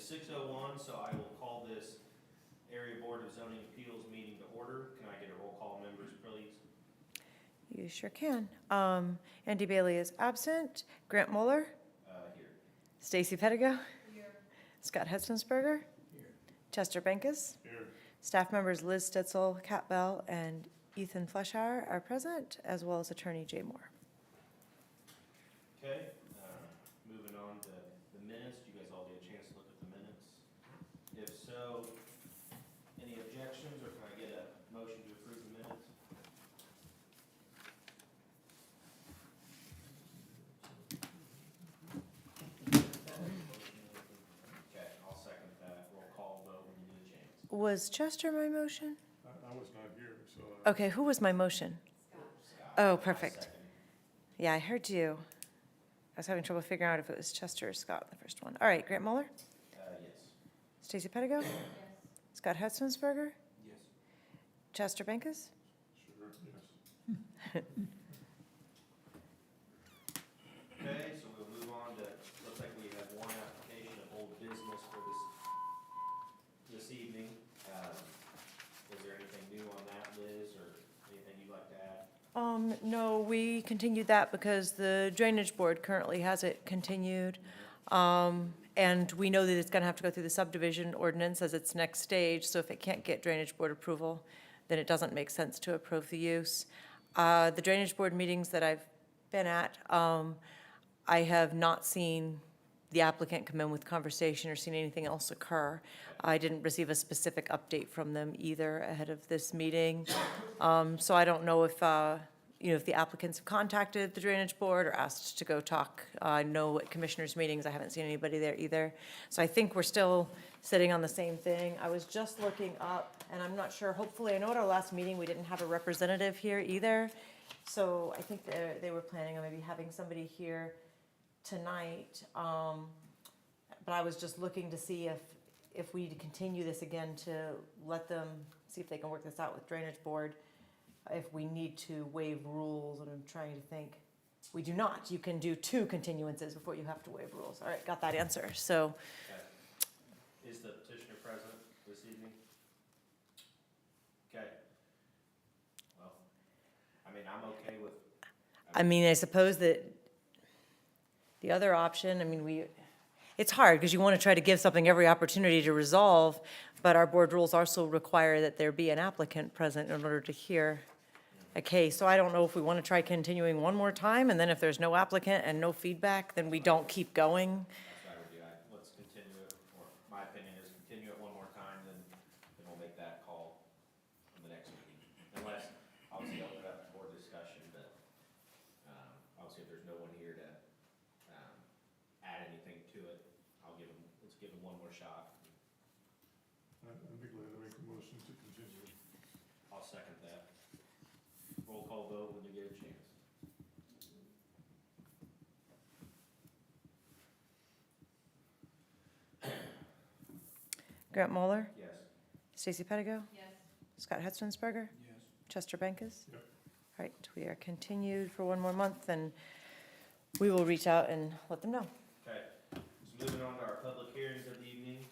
6:01, so I will call this Area Board of Zoning Appeals meeting to order. Can I get a roll call, members, please? You sure can. Andy Bailey is absent. Grant Mueller, Here. Stacy Pettigo. Here. Scott Hetzensberger. Here. Chester Benkus. Here. Staff members Liz Stitzel, Kat Bell, and Ethan Fleshauer are present, as well as Attorney Jay Moore. Okay, moving on to the minutes. Do you guys all get a chance to look at the minutes? If so, any objections, or can I get a motion to approve the minutes? Okay, I'll second that. Roll call vote when you get a chance. Was Chester my motion? I was not here, so. Okay, who was my motion? Scott. Oh, I perfect. second. Yeah, I heard you. I was having trouble figuring out if it was Chester or Scott, the first one. All right, Grant Mueller, Yes. Stacy Pettigo. Yes. Scott Hetzensberger, Yes. Chester Benkus. Sure, yes. Okay, so we'll move on to, looks like we have one application of old business for this evening. Is there anything new on that, Liz, or anything you'd like to add? No, we continued that because the Drainage Board currently has it continued. And we know that it's gonna have to go through the subdivision ordinance as its next stage, so if it can't get Drainage Board approval, then it doesn't make sense to approve the use. The Drainage Board meetings that I've been at, I have not seen the applicant come in with conversation or seen anything else occur. I didn't receive a specific update from them either ahead of this meeting. So I don't know if, if the applicants have contacted the Drainage Board or asked to go talk. I know at commissioners' meetings, I haven't seen anybody there either. So I think we're still sitting on the same thing. I was just looking up, and I'm not sure, hopefully, I know at our last meeting, we didn't have a representative here either. So I think they were planning on maybe having somebody here tonight. But I was just looking to see if we continue this again, to let them see if they can work this out with Drainage Board, if we need to waive rules, and I'm trying to think. We do not. You can do 2 continuances before you have to waive rules. All right, got that answer. So, Okay. Is the petitioner present this evening? Okay. Well, I mean, I'm okay with. I suppose that the other option, it's hard because you want to try to give something every opportunity to resolve, but our board rules also require that there be an applicant present in order to hear a case. So I don't know if we want to try continuing one more time, and then if there's no applicant and no feedback, then we don't keep going. That's what I would do. Let's continue it, or my opinion is continue it one more time, then we'll make that call in the next meeting. Unless, obviously, open it up for discussion, but, obviously, if there's no one here to, add anything to it, let's give them one more shot. I'd be glad to make a motion to continue. I'll second that. Roll call vote when you get a chance. Grant Mueller, Yes. Stacy Pettigo. Yes. Scott Hetzensberger, Yes. Chester Benkus. Yep. All right, we are continued for one more month, and we will reach out and let them know. Okay, so moving on to our public hearings of the evening,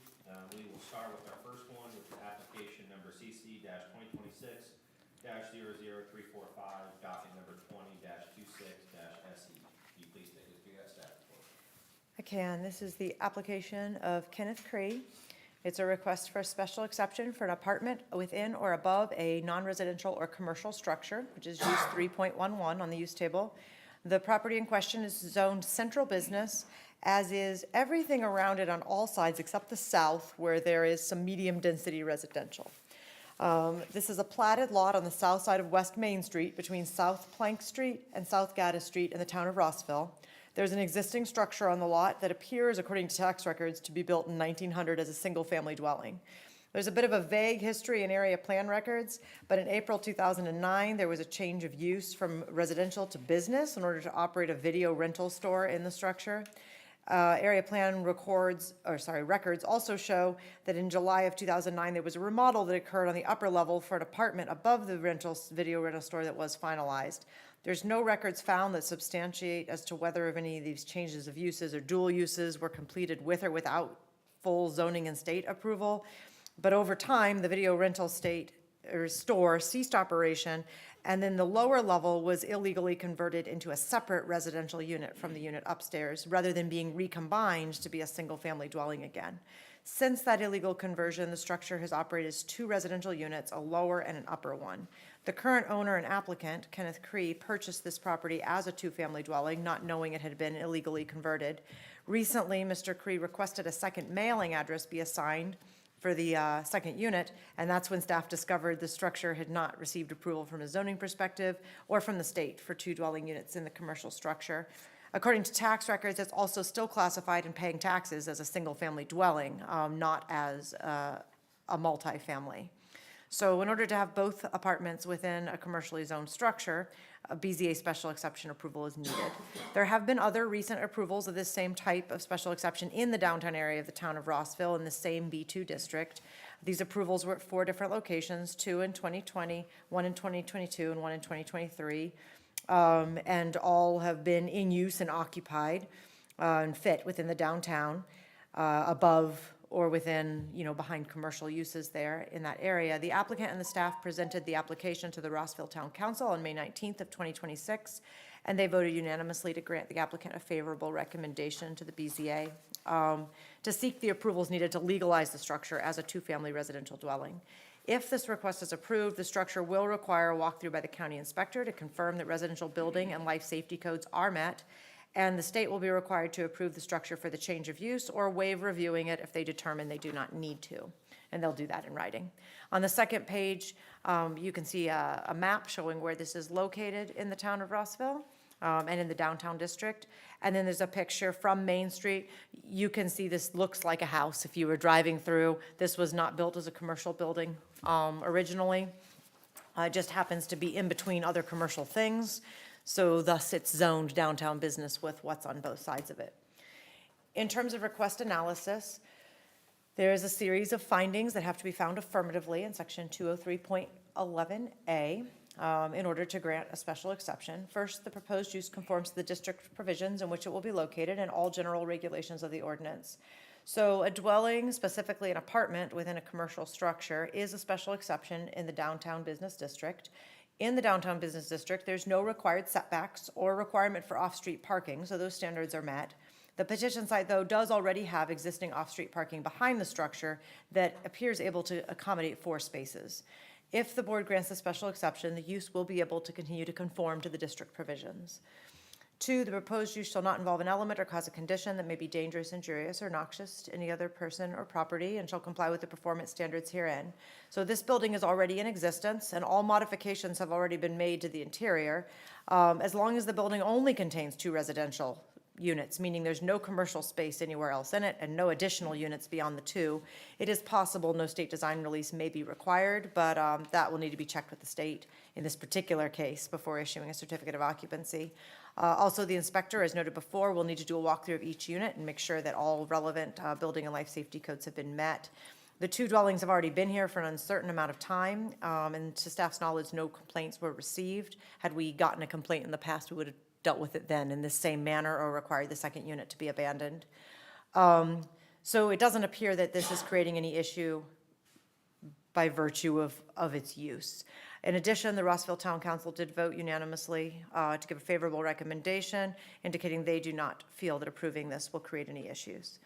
we will start with our first one, which is application number CC-2026-00345, docket number 20-26-SE. Can you please take us through that status report? I can. This is the application of Kenneth Cree. It's a request for a special exception for an apartment within or above a non-residential or commercial structure, which is use 3.11 on the use table. The property in question is zoned central business, as is everything around it on all sides except the south, where there is some medium-density residential. This is a platted lot on the south side of West Main Street between South Plank Street and South Gaddis Street in the town of Rossville. There's an existing structure on the lot that appears, according to tax records, to be built in 1900 as a single-family dwelling. There's a bit of a vague history in area plan records, but in April 2009, there was a change of use from residential to business in order to operate a video rental store in the structure. Area plan records also show that in July of 2009, there was a remodel that occurred on the upper level for an apartment above the video rental store that was finalized. There's no records found that substantiate as to whether of any of these changes of uses or dual uses were completed with or without full zoning and state approval. But over time, the video rental store ceased operation, and then the lower level was illegally converted into a separate residential unit from the unit upstairs, rather than being recombined to be a single-family dwelling again. Since that illegal conversion, the structure has operated as 2 residential units, a lower and an upper one. The current owner and applicant, Kenneth Cree, purchased this property as a 2-family dwelling, not knowing it had been illegally converted. Recently, Mr. Cree requested a second mailing address be assigned for the second unit, and that's when staff discovered the structure had not received approval from a zoning perspective or from the state for 2 dwelling units in the commercial structure. According to tax records, it's also still classified and paying taxes as a single-family dwelling, not as a multifamily. So in order to have both apartments within a commercially zoned structure, a BZA special exception approval is needed. There have been other recent approvals of this same type of special exception in the downtown area of the town of Rossville in the same B2 district. These approvals were at 4 different locations, 2 in 2020, 1 in 2022, and 1 in 2023. And all have been in use and occupied and fit within the downtown, above or within, behind commercial uses there in that area. The applicant and the staff presented the application to the Rossville Town Council on May 19th of 2026, and they voted unanimously to grant the applicant a favorable recommendation to the BZA to seek the approvals needed to legalize the structure as a 2-family residential dwelling. If this request is approved, the structure will require a walkthrough by the county inspector to confirm that residential building and life safety codes are met, and the state will be required to approve the structure for the change of use or waive reviewing it if they determine they do not need to, and they'll do that in writing. On the second page, you can see a map showing where this is located in the town of Rossville and in the downtown district. And then there's a picture from Main Street. You can see this looks like a house if you were driving through. This was not built as a commercial building originally. It just happens to be in between other commercial things. So thus it's zoned downtown business with what's on both sides of it. In terms of request analysis, there is a series of findings that have to be found affirmatively in section 203.11A in order to grant a special exception. First, the proposed use conforms to the district provisions in which it will be located and all general regulations of the ordinance. So a dwelling, specifically an apartment within a commercial structure, is a special exception in the downtown business district. In the downtown business district, there's no required setbacks or requirement for off-street parking, so those standards are met. The petition site, though, does already have existing off-street parking behind the structure that appears able to accommodate 4 spaces. If the board grants the special exception, the use will be able to continue to conform to the district provisions. 2, the proposed use shall not involve an element or cause a condition that may be dangerous, injurious, or noxious to any other person or property and shall comply with the performance standards herein. So this building is already in existence and all modifications have already been made to the interior, as long as the building only contains 2 residential units, meaning there's no commercial space anywhere else in it and no additional units beyond the 2. It is possible no state design release may be required, but that will need to be checked with the state in this particular case before issuing a certificate of occupancy. Also, the inspector, as noted before, will need to do a walkthrough of each unit and make sure that all relevant building and life safety codes have been met. The 2 dwellings have already been here for an uncertain amount of time, and to staff's knowledge, no complaints were received. Had we gotten a complaint in the past, we would have dealt with it then in the same manner or required the second unit to be abandoned. So it doesn't appear that this is creating any issue by virtue of its use. In addition, the Rossville Town Council did vote unanimously to give a favorable recommendation, indicating they do not feel that approving this will create any issues.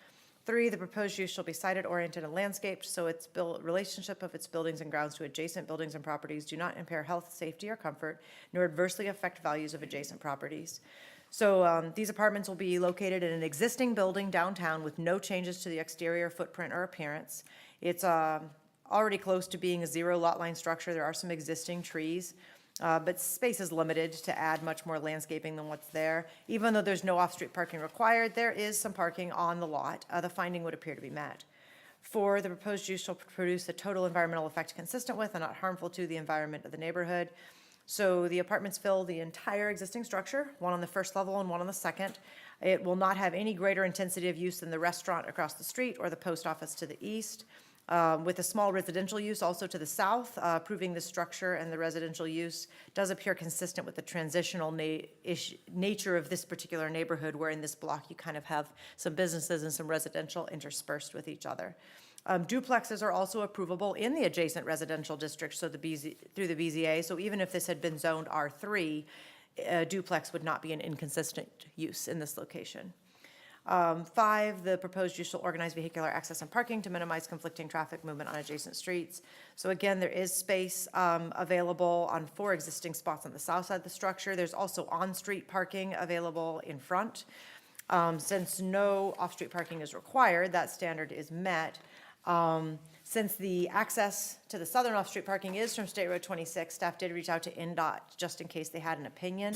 3, the proposed use shall be sited, oriented, and landscaped, so its relationship of its buildings and grounds to adjacent buildings and properties do not impair health, safety, or comfort, nor adversely affect values of adjacent properties. So these apartments will be located in an existing building downtown with no changes to the exterior footprint or appearance. It's already close to being a 0 lot line structure. There are some existing trees, but space is limited to add much more landscaping than what's there. Even though there's no off-street parking required, there is some parking on the lot. The finding would appear to be met. 4, the proposed use shall produce a total environmental effect consistent with and not harmful to the environment of the neighborhood. So the apartments fill the entire existing structure, one on the first level and one on the second. It will not have any greater intensity of use than the restaurant across the street or the post office to the east. with a small residential use also to the south, proving the structure and the residential use does appear consistent with the transitional nature of this particular neighborhood, where in this block you kind of have some businesses and some residential interspersed with each other. Duplexes are also approvable in the adjacent residential district, so through the BZA. So even if this had been zoned R3, duplex would not be an inconsistent use in this location. 5, the proposed use shall organize vehicular access and parking to minimize conflicting traffic movement on adjacent streets. So again, there is space available on 4 existing spots on the south side of the structure. There's also on-street parking available in front. Since no off-street parking is required, that standard is met. Since the access to the southern off-street parking is from State Road 26, staff did reach out to NDOT just in case they had an opinion.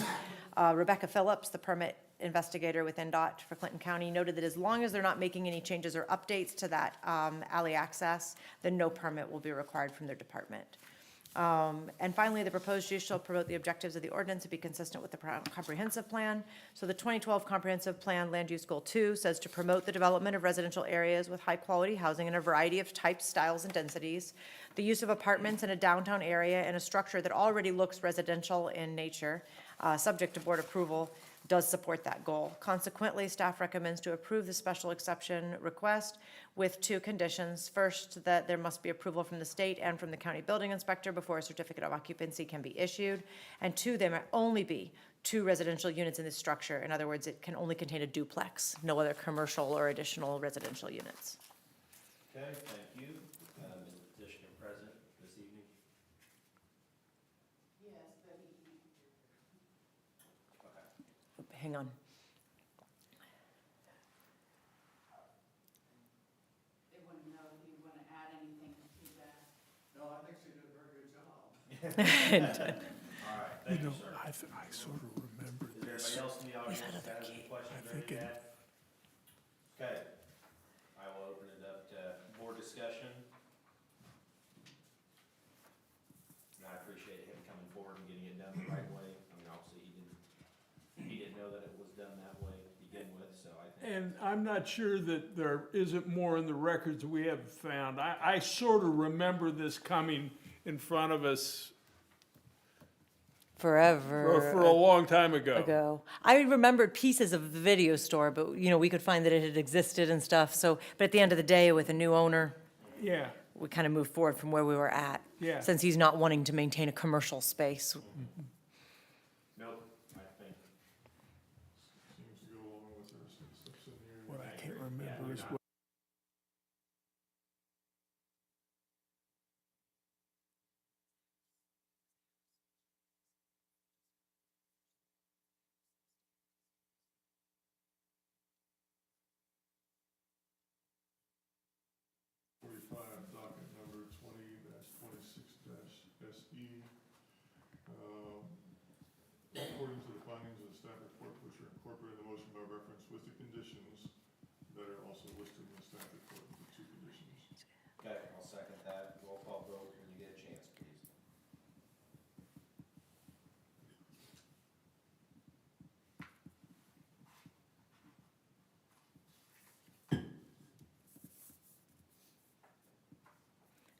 Rebecca Phillips, the permit investigator with NDOT for Clinton County, noted that as long as they're not making any changes or updates to that alley access, then no permit will be required from their department. And finally, the proposed use shall promote the objectives of the ordinance and be consistent with the comprehensive plan. So the 2012 comprehensive plan, land use goal 2, says to promote the development of residential areas with high-quality housing in a variety of types, styles, and densities, the use of apartments in a downtown area in a structure that already looks residential in nature, subject to board approval, does support that goal. Consequently, staff recommends to approve the special exception request with 2 conditions. First, that there must be approval from the state and from the county building inspector before a certificate of occupancy can be issued. And 2, there may only be 2 residential units in this structure. In other words, it can only contain a duplex, no other commercial or additional residential units. Okay, thank you. Is the petitioner present this evening? Hang on. They wouldn't know if you want to add anything to that. No, I think she did a very good job. All right, thank you, sir. I sort of remember Is there anybody else in the audience that has any questions or anything to add? Okay, I will open it up to more discussion. And I appreciate him coming forward and getting it done the right way. I mean, obviously, he didn't know that it was done that way to begin with, so I think. And I'm not sure that there isn't more in the records we have found. I sort of remember this coming in front of us Forever. for a long time ago. I remembered pieces of the video store, but, we could find that it had existed and stuff. So, but at the end of the day, with a new owner, Yeah, we kind of moved forward from where we were at. Yeah. Since he's not wanting to maintain a commercial space. Nope, I think. Seems to go along with the rest of the steps in here. what I can't Yeah, remember you're is not- what. Docket number 20-26-SE. According to the findings of the staff report, which are incorporated in the motion by reference with the conditions that are also listed in the staff report, the 2 conditions. Okay, I'll second that. Roll call vote when you get a chance, please.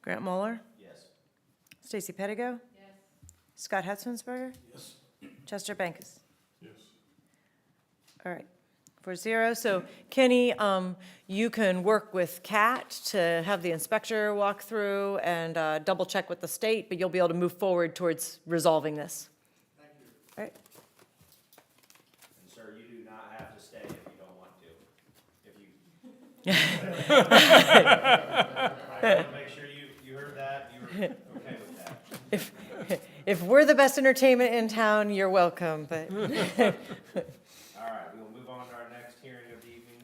Grant Muller, Yes. Stacy Pettigo, Yes. Scott Hetzensberger, Yes. Chester Bankus. Yes. All right, 4-0. So Kenny, you can work with Kat to have the inspector walk through and double check with the state, but you'll be able to move forward towards resolving this. Thank you. All right. And sir, you do not have to stay if you don't want to. If you. I want to make sure you heard that, you were okay with that. If we're the best entertainment in town, you're welcome, but. All right, we will move on to our next hearing of the evening,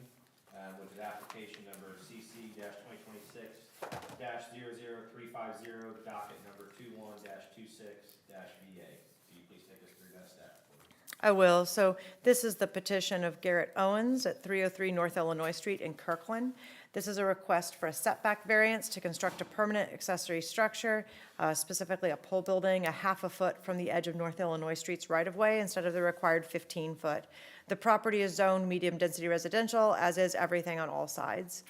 which is application number CC-2026-00350, docket number 21-26-VA. Can you please take us through that staff report? I will. So this is the petition of Garrett Owens at 303 North Illinois Street in Kirkland. This is a request for a setback variance to construct a permanent accessory structure, specifically a pole building, a half a foot from the edge of North Illinois Street's right-of-way instead of the required 15-foot. The property is zoned medium-density residential, as is everything on all sides.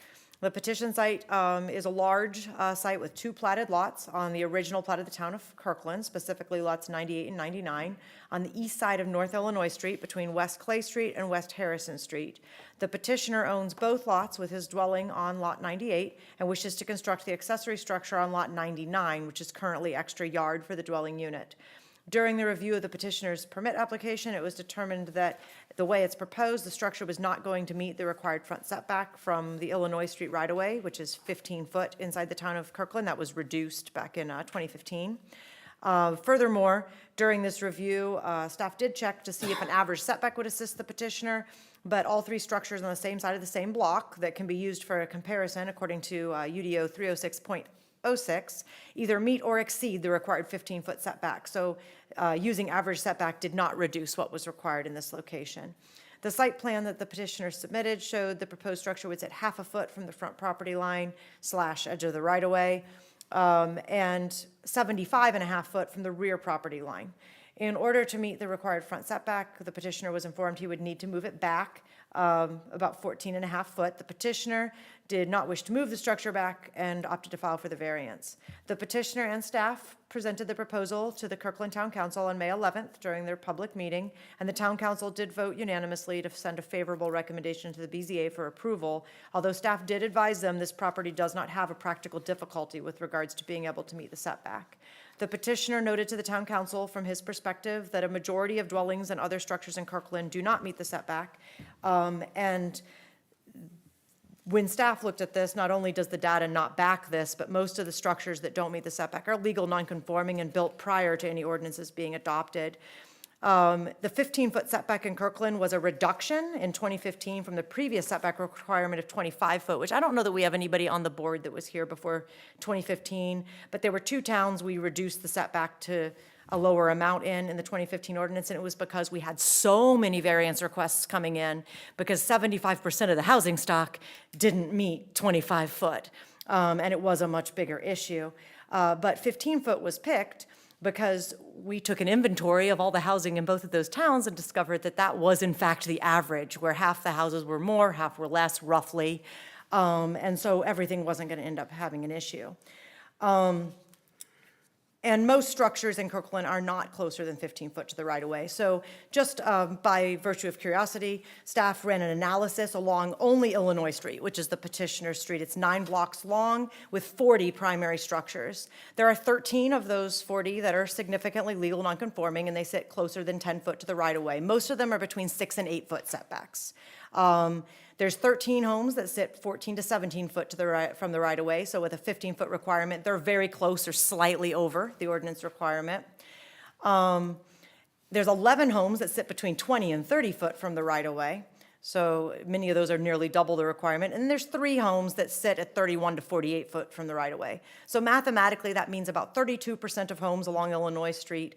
The petition site is a large site with 2 platted lots on the original plat of the town of Kirkland, specifically lots 98 and 99, on the east side of North Illinois Street between West Clay Street and West Harrison Street. The petitioner owns both lots with his dwelling on lot 98 and wishes to construct the accessory structure on lot 99, which is currently extra yard for the dwelling unit. During the review of the petitioner's permit application, it was determined that the way it's proposed, the structure was not going to meet the required front setback from the Illinois Street right-of-way, which is 15 foot inside the town of Kirkland. That was reduced back in 2015. Furthermore, during this review, staff did check to see if an average setback would assist the petitioner, but all 3 structures on the same side of the same block that can be used for a comparison according to UDO 306.06 either meet or exceed the required 15-foot setback. So using average setback did not reduce what was required in this location. The site plan that the petitioner submitted showed the proposed structure would sit half a foot from the front property line / edge of the right-of-way, and 75.5 foot from the rear property line. In order to meet the required front setback, the petitioner was informed he would need to move it back about 14.5 foot. The petitioner did not wish to move the structure back and opted to file for the variance. The petitioner and staff presented the proposal to the Kirkland Town Council on May 11th during their public meeting, and the Town Council did vote unanimously to send a favorable recommendation to the BZA for approval, although staff did advise them this property does not have a practical difficulty with regards to being able to meet the setback. The petitioner noted to the Town Council from his perspective that a majority of dwellings and other structures in Kirkland do not meet the setback, and when staff looked at this, not only does the data not back this, but most of the structures that don't meet the setback are legal nonconforming and built prior to any ordinances being adopted. The 15-foot setback in Kirkland was a reduction in 2015 from the previous setback requirement of 25 foot, which I don't know that we have anybody on the board that was here before 2015, but there were 2 towns we reduced the setback to a lower amount in the 2015 ordinance, and it was because we had so many variance requests coming in because 75% of the housing stock didn't meet 25 foot, and it was a much bigger issue. But 15 foot was picked because we took an inventory of all the housing in both of those towns and discovered that that was in fact the average, where half the houses were more, half were less, roughly, and so everything wasn't going to end up having an issue. And most structures in Kirkland are not closer than 15 foot to the right-of-way. So just by virtue of curiosity, staff ran an analysis along only Illinois Street, which is the petitioner's street. It's 9 blocks long with 40 primary structures. There are 13 of those 40 that are significantly legal nonconforming, and they sit closer than 10 foot to the right-of-way. Most of them are between 6 and 8 foot setbacks. There's 13 homes that sit 14 to 17 foot to the right, from the right-of-way, so with a 15-foot requirement, they're very close or slightly over the ordinance requirement. There's 11 homes that sit between 20 and 30 foot from the right-of-way, so many of those are nearly double the requirement. And there's 3 homes that sit at 31 to 48 foot from the right-of-way. So mathematically, that means about 32% of homes along Illinois Street,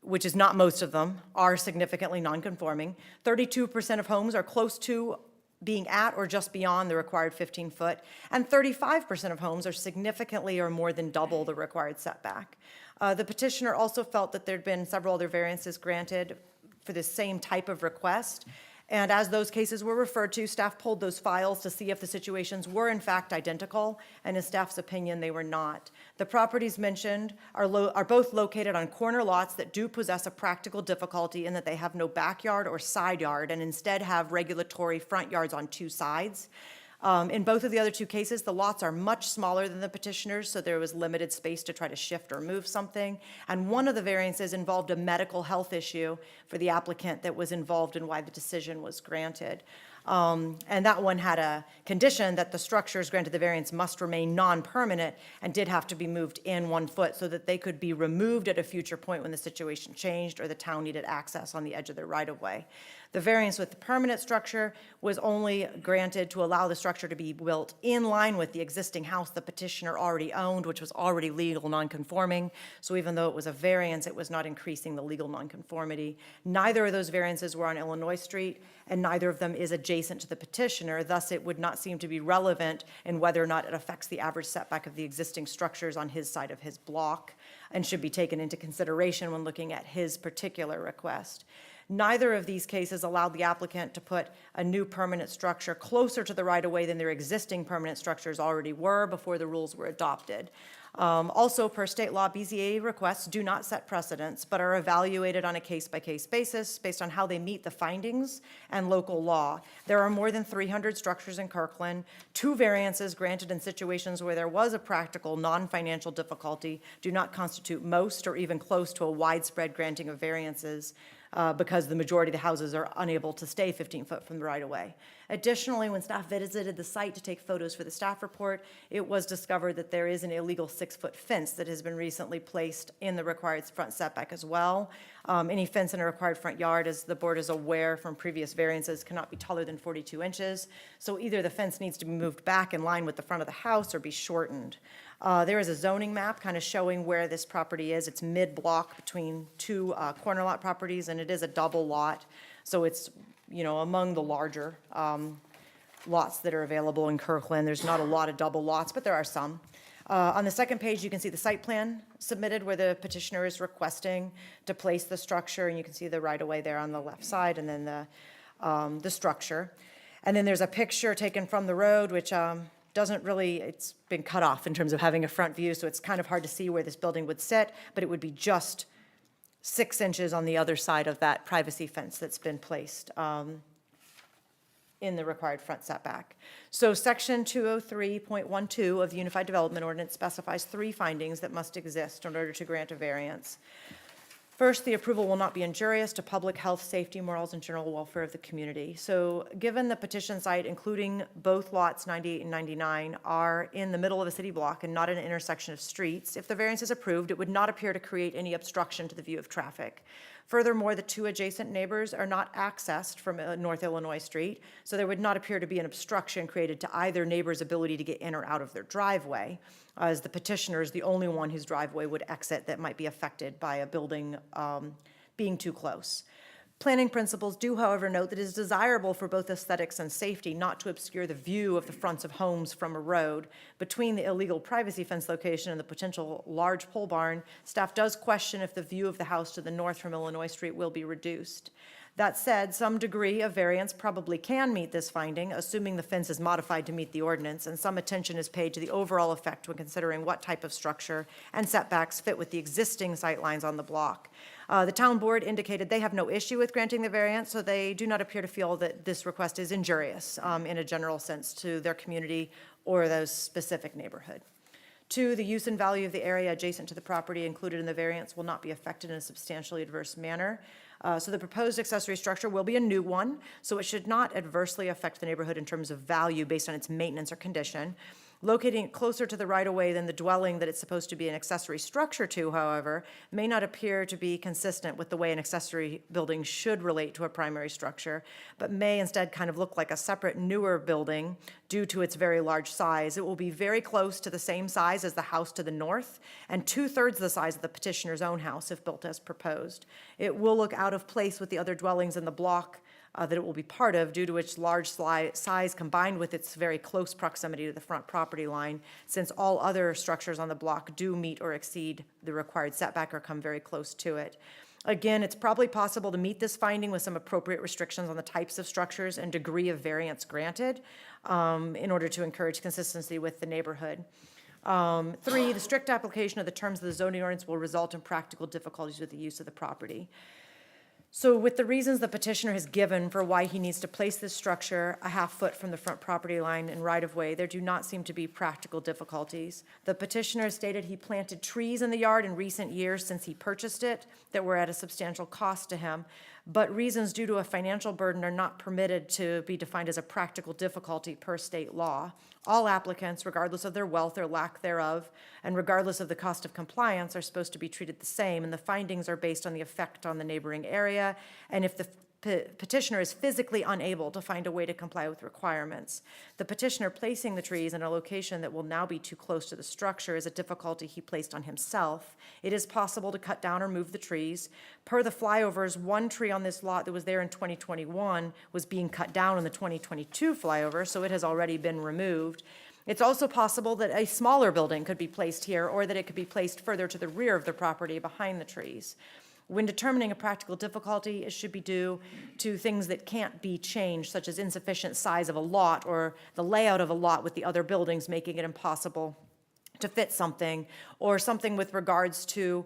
which is not most of them, are significantly nonconforming. 32% of homes are close to being at or just beyond the required 15 foot, and 35% of homes are significantly or more than double the required setback. The petitioner also felt that there'd been several other variances granted for the same type of request, and as those cases were referred to, staff pulled those files to see if the situations were in fact identical, and in staff's opinion, they were not. The properties mentioned are both located on corner lots that do possess a practical difficulty in that they have no backyard or side yard and instead have regulatory front yards on 2 sides. In both of the other 2 cases, the lots are much smaller than the petitioners, so there was limited space to try to shift or move something. And one of the variances involved a medical health issue for the applicant that was involved in why the decision was granted. And that one had a condition that the structures granted the variance must remain non-permanent and did have to be moved in 1 foot so that they could be removed at a future point when the situation changed or the town needed access on the edge of their right-of-way. The variance with the permanent structure was only granted to allow the structure to be built in line with the existing house the petitioner already owned, which was already legal nonconforming. So even though it was a variance, it was not increasing the legal nonconformity. Neither of those variances were on Illinois Street, and neither of them is adjacent to the petitioner. Thus, it would not seem to be relevant in whether or not it affects the average setback of the existing structures on his side of his block and should be taken into consideration when looking at his particular request. Neither of these cases allowed the applicant to put a new permanent structure closer to the right-of-way than their existing permanent structures already were before the rules were adopted. Also, per state law, BZA requests do not set precedents, but are evaluated on a case-by-case basis based on how they meet the findings and local law. There are more than 300 structures in Kirkland. 2 variances granted in situations where there was a practical, non-financial difficulty do not constitute most or even close to a widespread granting of variances because the majority of the houses are unable to stay 15 foot from the right-of-way. Additionally, when staff visited the site to take photos for the staff report, it was discovered that there is an illegal 6-foot fence that has been recently placed in the required front setback as well. Any fence in a required front yard, as the board is aware from previous variances, cannot be taller than 42 inches. So either the fence needs to be moved back in line with the front of the house or be shortened. There is a zoning map kind of showing where this property is. It's mid-block between 2 corner lot properties, and it is a double lot. So it's, among the larger lots that are available in Kirkland. There's not a lot of double lots, but there are some. On the second page, you can see the site plan submitted where the petitioner is requesting to place the structure, and you can see the right-of-way there on the left side, and then the structure. And then there's a picture taken from the road, which doesn't really, it's been cut off in terms of having a front view, so it's kind of hard to see where this building would sit, but it would be just 6 inches on the other side of that privacy fence that's been placed in the required front setback. So section 203.12 of the Unified Development Ordinance specifies 3 findings that must exist in order to grant a variance. First, the approval will not be injurious to public health, safety, morals, and general welfare of the community. So given the petition site, including both lots 98 and 99, are in the middle of a city block and not an intersection of streets, if the variance is approved, it would not appear to create any obstruction to the view of traffic. Furthermore, the 2 adjacent neighbors are not accessed from North Illinois Street, so there would not appear to be an obstruction created to either neighbor's ability to get in or out of their driveway, as the petitioner is the only one whose driveway would exit that might be affected by a building being too close. Planning principles do, however, note that it is desirable for both aesthetics and safety not to obscure the view of the fronts of homes from a road. Between the illegal privacy fence location and the potential large pole barn, staff does question if the view of the house to the north from Illinois Street will be reduced. That said, some degree of variance probably can meet this finding, assuming the fence is modified to meet the ordinance, and some attention is paid to the overall effect when considering what type of structure and setbacks fit with the existing sightlines on the block. The town board indicated they have no issue with granting the variance, so they do not appear to feel that this request is injurious in a general sense to their community or those specific neighborhood. 2, the use and value of the area adjacent to the property included in the variance will not be affected in a substantially adverse manner. So the proposed accessory structure will be a new one, so it should not adversely affect the neighborhood in terms of value based on its maintenance or condition. Locating it closer to the right-of-way than the dwelling that it's supposed to be an accessory structure to, however, may not appear to be consistent with the way an accessory building should relate to a primary structure, but may instead kind of look like a separate, newer building due to its very large size. It will be very close to the same size as the house to the north and 2/3 the size of the petitioner's own house if built as proposed. It will look out of place with the other dwellings in the block that it will be part of due to its large size combined with its very close proximity to the front property line, since all other structures on the block do meet or exceed the required setback or come very close to it. Again, it's probably possible to meet this finding with some appropriate restrictions on the types of structures and degree of variance granted in order to encourage consistency with the neighborhood. 3, the strict application of the terms of the zoning ordinance will result in practical difficulties with the use of the property. So with the reasons the petitioner has given for why he needs to place this structure a 1/2 foot from the front property line and right-of-way, there do not seem to be practical difficulties. The petitioner stated he planted trees in the yard in recent years since he purchased it that were at a substantial cost to him, but reasons due to a financial burden are not permitted to be defined as a practical difficulty per state law. All applicants, regardless of their wealth or lack thereof, and regardless of the cost of compliance, are supposed to be treated the same, and the findings are based on the effect on the neighboring area, and if the petitioner is physically unable to find a way to comply with requirements. The petitioner placing the trees in a location that will now be too close to the structure is a difficulty he placed on himself. It is possible to cut down or move the trees. Per the flyovers, one tree on this lot that was there in 2021 was being cut down in the 2022 flyover, so it has already been removed. It's also possible that a smaller building could be placed here, or that it could be placed further to the rear of the property behind the trees. When determining a practical difficulty, it should be due to things that can't be changed, such as insufficient size of a lot or the layout of a lot with the other buildings making it impossible to fit something, or something with regards to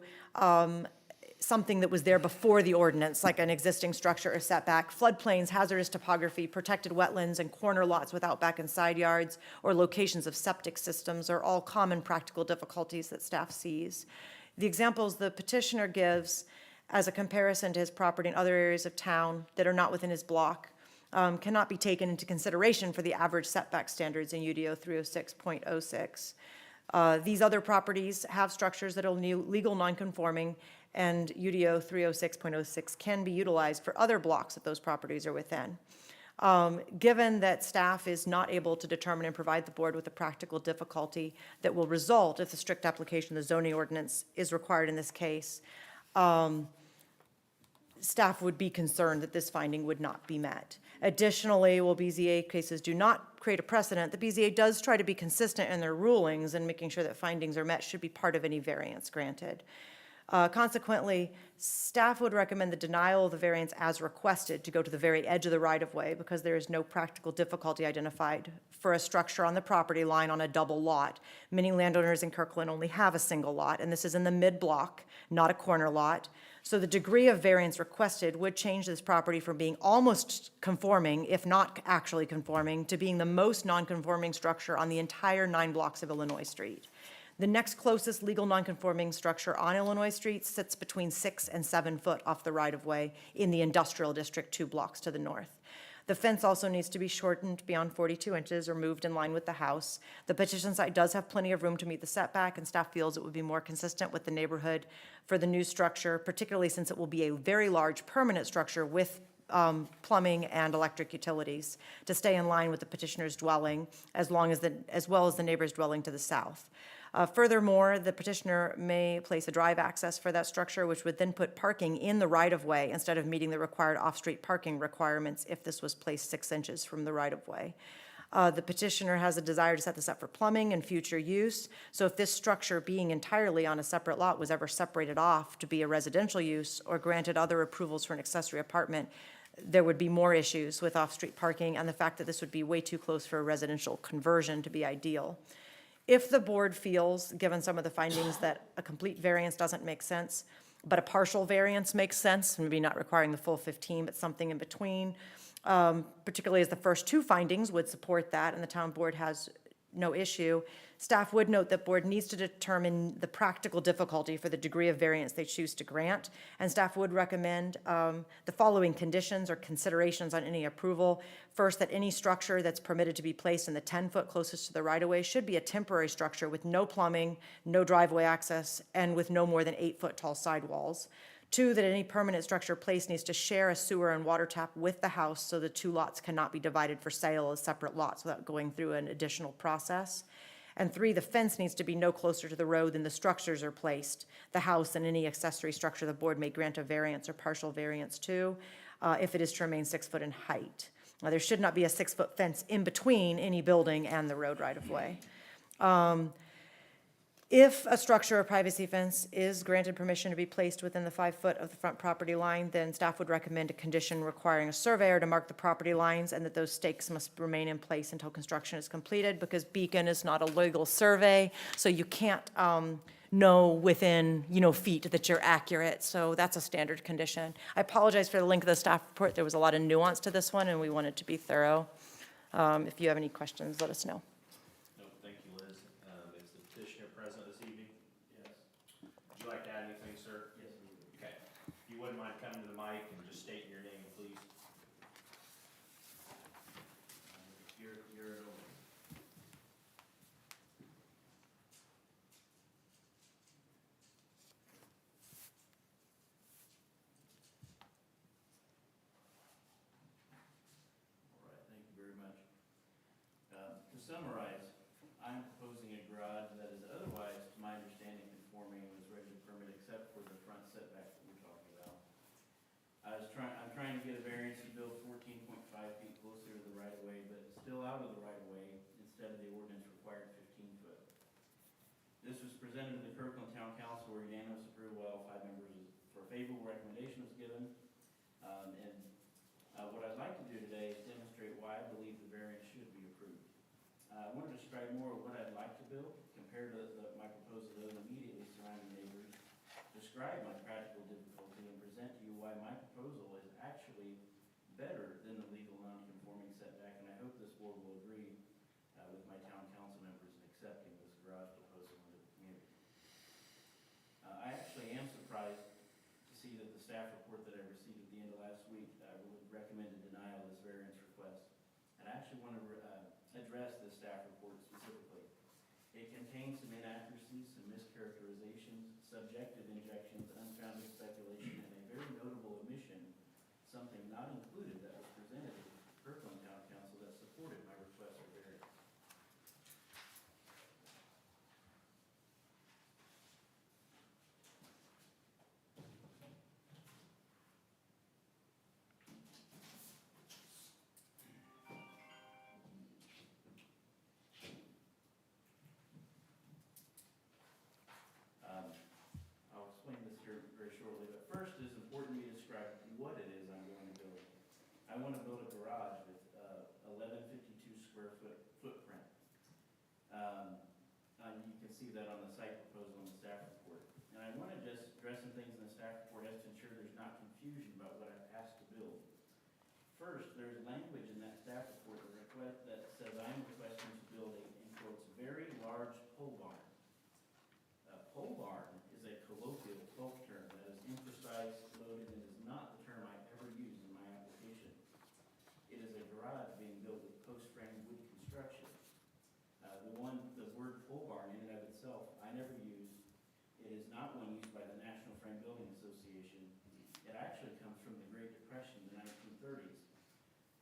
something that was there before the ordinance, like an existing structure or setback, floodplains, hazardous topography, protected wetlands, and corner lots without back and side yards, or locations of septic systems are all common practical difficulties that staff sees. The examples the petitioner gives as a comparison to his property in other areas of town that are not within his block cannot be taken into consideration for the average setback standards in UDO 306.06. These other properties have structures that are legal nonconforming, and UDO 306.06 can be utilized for other blocks that those properties are within. Given that staff is not able to determine and provide the board with a practical difficulty that will result if the strict application of the zoning ordinance is required in this case, staff would be concerned that this finding would not be met. Additionally, while BZA cases do not create a precedent, the BZA does try to be consistent in their rulings, and making sure that findings are met should be part of any variance granted. Consequently, staff would recommend the denial of the variance as requested to go to the very edge of the right-of-way because there is no practical difficulty identified for a structure on the property line on a double lot. Many landowners in Kirkland only have a single lot, and this is in the mid-block, not a corner lot. So the degree of variance requested would change this property from being almost conforming, if not actually conforming, to being the most non-conforming structure on the entire 9 blocks of Illinois Street. The next closest legal nonconforming structure on Illinois Street sits between 6 and 7 foot off the right-of-way in the industrial district 2 blocks to the north. The fence also needs to be shortened beyond 42 inches or moved in line with the house. The petition site does have plenty of room to meet the setback, and staff feels it would be more consistent with the neighborhood for the new structure, particularly since it will be a very large permanent structure with plumbing and electric utilities to stay in line with the petitioner's dwelling, as well as the neighbor's dwelling to the south. Furthermore, the petitioner may place a drive access for that structure, which would then put parking in the right-of-way instead of meeting the required off-street parking requirements if this was placed 6 inches from the right-of-way. The petitioner has a desire to set this up for plumbing and future use, so if this structure being entirely on a separate lot was ever separated off to be a residential use or granted other approvals for an accessory apartment, there would be more issues with off-street parking and the fact that this would be way too close for a residential conversion to be ideal. If the board feels, given some of the findings, that a complete variance doesn't make sense, but a partial variance makes sense, maybe not requiring the full 15, but something in between, particularly as the first 2 findings would support that and the town board has no issue, staff would note that board needs to determine the practical difficulty for the degree of variance they choose to grant, and staff would recommend the following conditions or considerations on any approval. First, that any structure that's permitted to be placed in the 10-foot closest to the right-of-way should be a temporary structure with no plumbing, no driveway access, and with no more than 8-foot tall sidewalls. 2, that any permanent structure placed needs to share a sewer and water tap with the house so the 2 lots cannot be divided for sale as separate lots without going through an additional process. And 3, the fence needs to be no closer to the road than the structures are placed. The house and any accessory structure the board may grant a variance or partial variance to if it is to remain 6 foot in height. Now, there should not be a 6-foot fence in between any building and the road right-of-way. If a structure or privacy fence is granted permission to be placed within the 5 foot of the front property line, then staff would recommend a condition requiring a surveyor to mark the property lines and that those stakes must remain in place until construction is completed, because Beacon is not a legal survey, so you can't know within, feet that you're accurate. So that's a standard condition. I apologize for the length of the staff report. There was a lot of nuance to this one, and we wanted to be thorough. If you have any questions, let us know. No, thank you, Liz. Is the petitioner present this evening? Yes. Would you like to add anything, sir? Yes. Okay. If you wouldn't mind coming to the mic and just stating your name, please. You're To summarize, I'm proposing a garage that is otherwise, to my understanding, conforming with regular permit except for the front setback that we're talking about. I'm trying to get a variance to build 14.5 feet closer to the right of way, but still out of the right of way instead of the ordinance required 15 foot. This was presented to the Kirkland Town Council for unanimous approval by all 5 members for favorable recommendation was given. What I'd like to do today is demonstrate why I believe the variance should be approved. I want to describe more of what I'd like to build compared to my proposal to those immediately surrounding neighbors, describe my practical difficulty, and present to you why my proposal is actually better than the legal non-conforming setback, and I hope this board will agree with my town council members in accepting this garage proposal into the community. I actually am surprised to see that the staff report that I received at the end of last week would recommend a denial of this variance request. And I actually want to address this staff report specifically. It contains some inaccuracies, some mischaracterizations, subjective injections, unfounded speculation, and a very notable omission, something not included that was presented to Kirkland Town Council that supported my request for variance. I'll explain this here very shortly, but first it's important to me to describe what it is I'm going to build. I want to build a garage with 1152 square foot footprint. You can see that on the site proposal in the staff report. And I want to just address some things in the staff report as to ensure there's not confusion about what I've asked to build. First, there's language in that staff report that says I'm requesting to build a, in quotes, very large pole barn. Pole barn is a colloquial folk term that is imprecise, loaded, and is not the term I ever use in my application. It is a garage being built with post-frame wood construction. The word pole barn in and of itself, I never used. It is not one used by the National Frame Building Association. It actually comes from the Great Depression in the 1930s.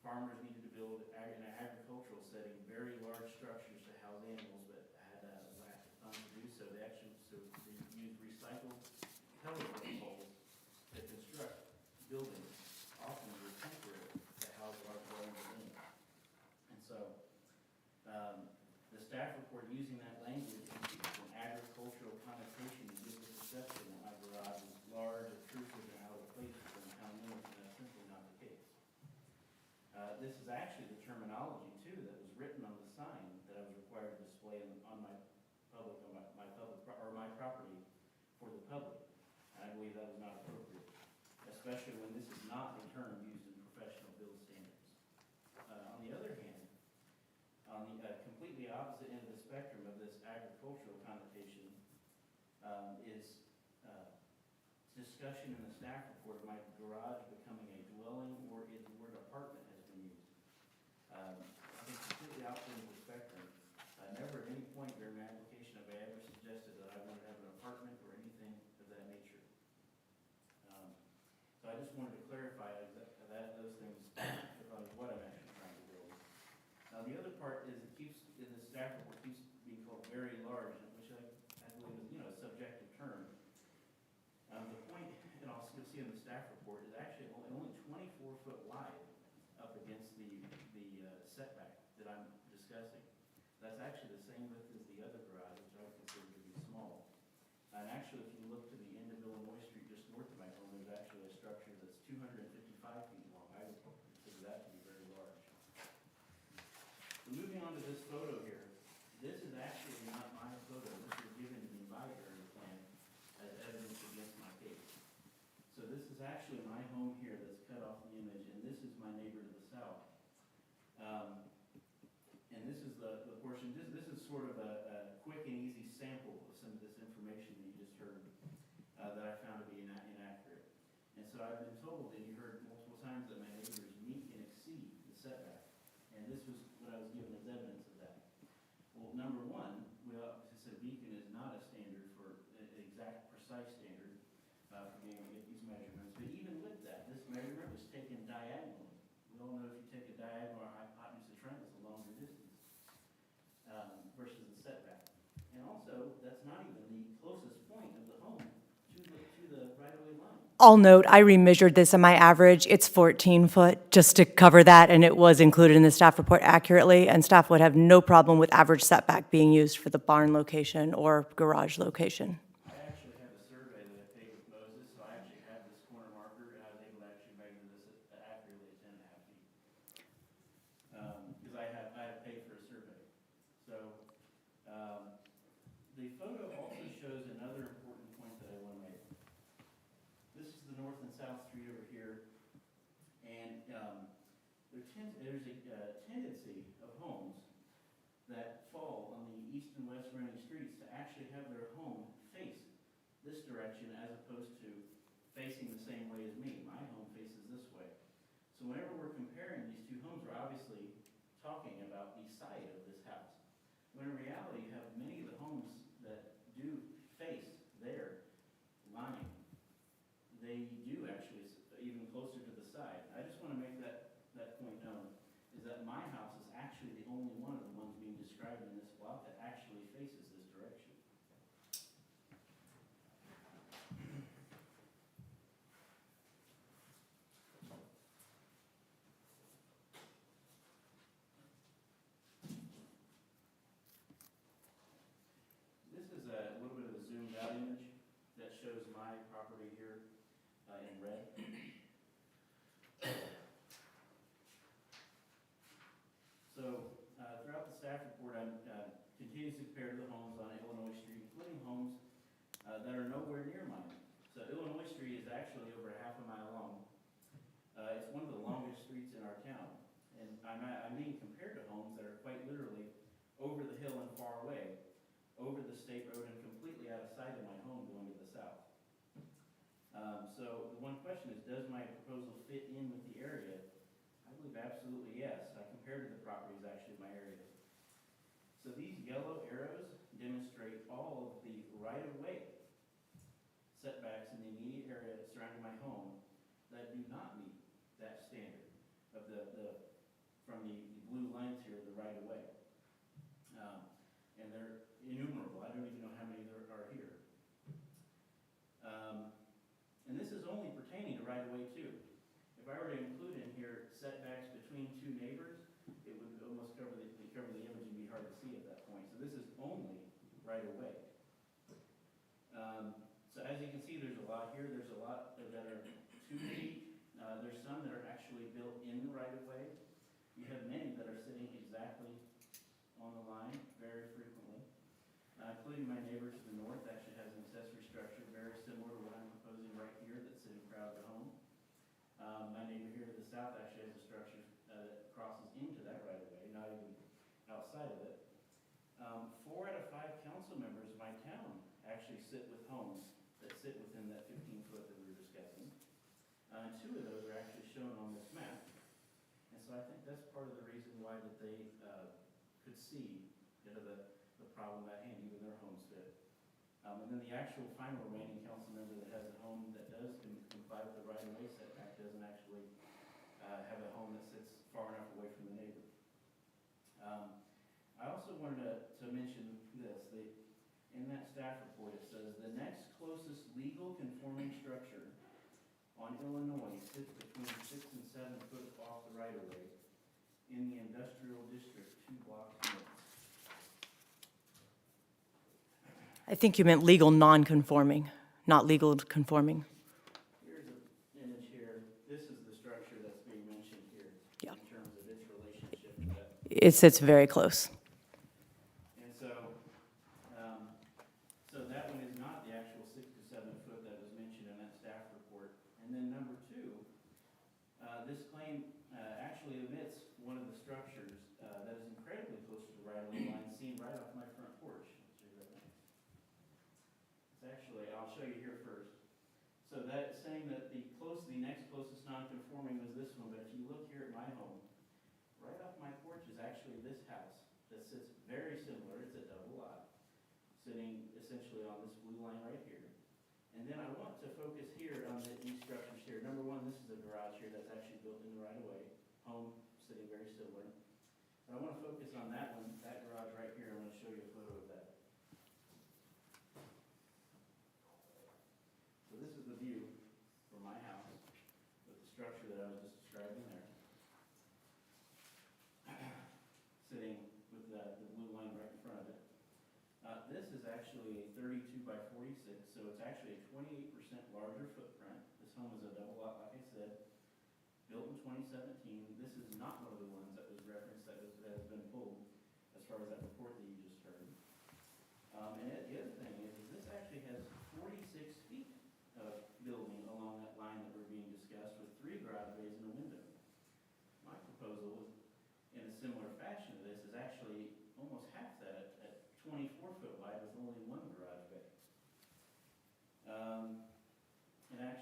Farmers needed to build in an agricultural setting very large structures to house animals, but had lack of funds to do so. They used recycled telephone poles to construct buildings, often were temporary, to house large volumes of animals. And so, the staff report using that language is an agricultural connotation to give the perception that my garage is large, obtrusive, and out of place within the town limits, and that's simply not the case. This is actually the terminology too that was written on the sign that I was required to display on my property for the public. And I believe that was not appropriate, especially when this is not a term used in professional build standards. On the other hand, on the completely opposite end of the spectrum of this agricultural connotation is discussion in the staff report of my garage becoming a dwelling, or the word apartment has been used. I think completely opposite end of the spectrum. Never at any point during my application have I ever suggested that I would have an apartment or anything of that nature. So I just wanted to clarify those things about what I'm actually trying to build. Now the other part is it keeps, in the staff report, keeps being called very large, which I believe is, a subjective term. The point, and you'll see in the staff report, is actually only 24 foot wide up against the setback that I'm discussing. That's actually the same width as the other garage, which I would consider to be small. And actually, if you look to the end of Illinois Street, just north of my home, there's actually a structure that's 255 feet long. I would consider that to be very large. So moving on to this photo here, this is actually not my photo. This was given to me by area plan as evidence against my case. So this is actually my home here that's cut off the image, and this is my neighbor to the south. And this is the portion, this is sort of a quick and easy sample of some of this information that you just heard that I found to be inaccurate. And so I've been told, and you heard multiple times, that my neighbors meet and exceed the setback. And this was what I was given as evidence of that. Well, number one, we obviously said Beacon is not a standard for an exact, precise standard for being able to get these measurements. But even with that, this measurement was taken diagonally. We all know if you take a diagonal or hypotenuse of triangle, it's a longer distance versus the setback. And also, that's not even the closest point of the home to the right-of-way line. I'll note, I remeasured this on my average. It's 14 foot, just to cover that, and it was included in the staff report accurately, and staff would have no problem with average setback being used for the barn location or garage location. I actually have a survey that I paid with Moses, so I actually have So, the photo also shows another important point that I want to make. This is the north and south street over here, and there's a tendency of homes that fall on the east and west running streets to actually have their home face this direction as opposed to facing the same way as me. My home faces this way. So whenever we're comparing these two homes, we're obviously talking about the side of this house. When in reality, you have many of the homes that do face their line. They do actually, even closer to the side. I just want to make that point known, is that my house is actually the only one of the ones being described in this block that actually faces this direction. This is a little bit of a zoomed out image that shows my property here in red. So throughout the staff report, I'm continuously compared to the homes on Illinois Street, including homes that are nowhere near mine. So Illinois Street is actually over half a mile long. It's one of the longest streets in our town. And I mean compared to homes that are quite literally over the hill and far away, over the state road and completely out of sight of my home going to the south. So the one question is, does my proposal fit in with the area? I believe absolutely yes. I compared to the properties actually in my area. So these yellow arrows demonstrate all of the right-of-way setbacks in the immediate area surrounding my home that do not meet that standard of from the blue lines here, the right-of-way. And they're innumerable. I don't even know how many there are here. And this is only pertaining to right-of-way too. If I were to include in here setbacks between two neighbors, it would almost cover the image and be hard to see at that point. So this is only right-of-way. So as you can see, there's a lot here. There's a lot that are 2 feet. There's some that are actually built in the right-of-way. You have many that are sitting exactly on the line very frequently, including my neighbor to the north actually has an accessory structure very similar to what I'm proposing right here that's sitting proud of the home. My neighbor here to the south actually has a structure that crosses into that right-of-way, not even outside of it. 4 out of 5 council members of my town actually sit with homes that sit within that 15-foot that we were discussing. 2 of those are actually shown on this map. And so I think that's part of the reason why that they could see the problem at hand, even their homes fit. And then the actual final remaining council member that has a home that does comply with the right-of-way setback doesn't actually have a home that sits far enough away from the neighbor. I also wanted to mention this. In that staff report, it says the next closest legal conforming structure on Illinois sits between 6 and 7 foot off the right-of-way in the industrial district 2 blocks north. I think you meant legal non-conforming, not legal conforming. Here's an image here. This is the structure that's being mentioned here. Yeah. In terms of its relationship to that. It sits very close. And so, so that one is not the actual 6 to 7 foot that was mentioned in that staff report. And then number 2, this claim actually omits one of the structures that is incredibly close to the right-of-way line, seen right off my front porch. It's actually, I'll show you here first. So that's saying that the next closest non-conforming was this one, but if you look here at my home, right off my porch is actually this house that sits very similar. It's a double lot, sitting essentially on this blue line right here. And then I want to focus here on these structures here. Number 1, this is a garage here that's actually built in the right-of-way. Home sitting very similar. But I want to focus on that one, that garage right here. I'm going to show you a photo of that. So this is the view from my house with the structure that I was just describing there. Sitting with the blue line right in front of it. This is actually a 32 by 46, so it's actually a 28% larger footprint. This home is a double lot, like I said, built in 2017. This is not one of the ones that was referenced that has been pulled as far as that report that you just heard. And the other thing is this actually has 46 feet of building along that line that we're being discussed with 3 garage bays and a window. My proposal was, in a similar fashion to this, is actually almost half that at 24 foot wide with only 1 garage bay.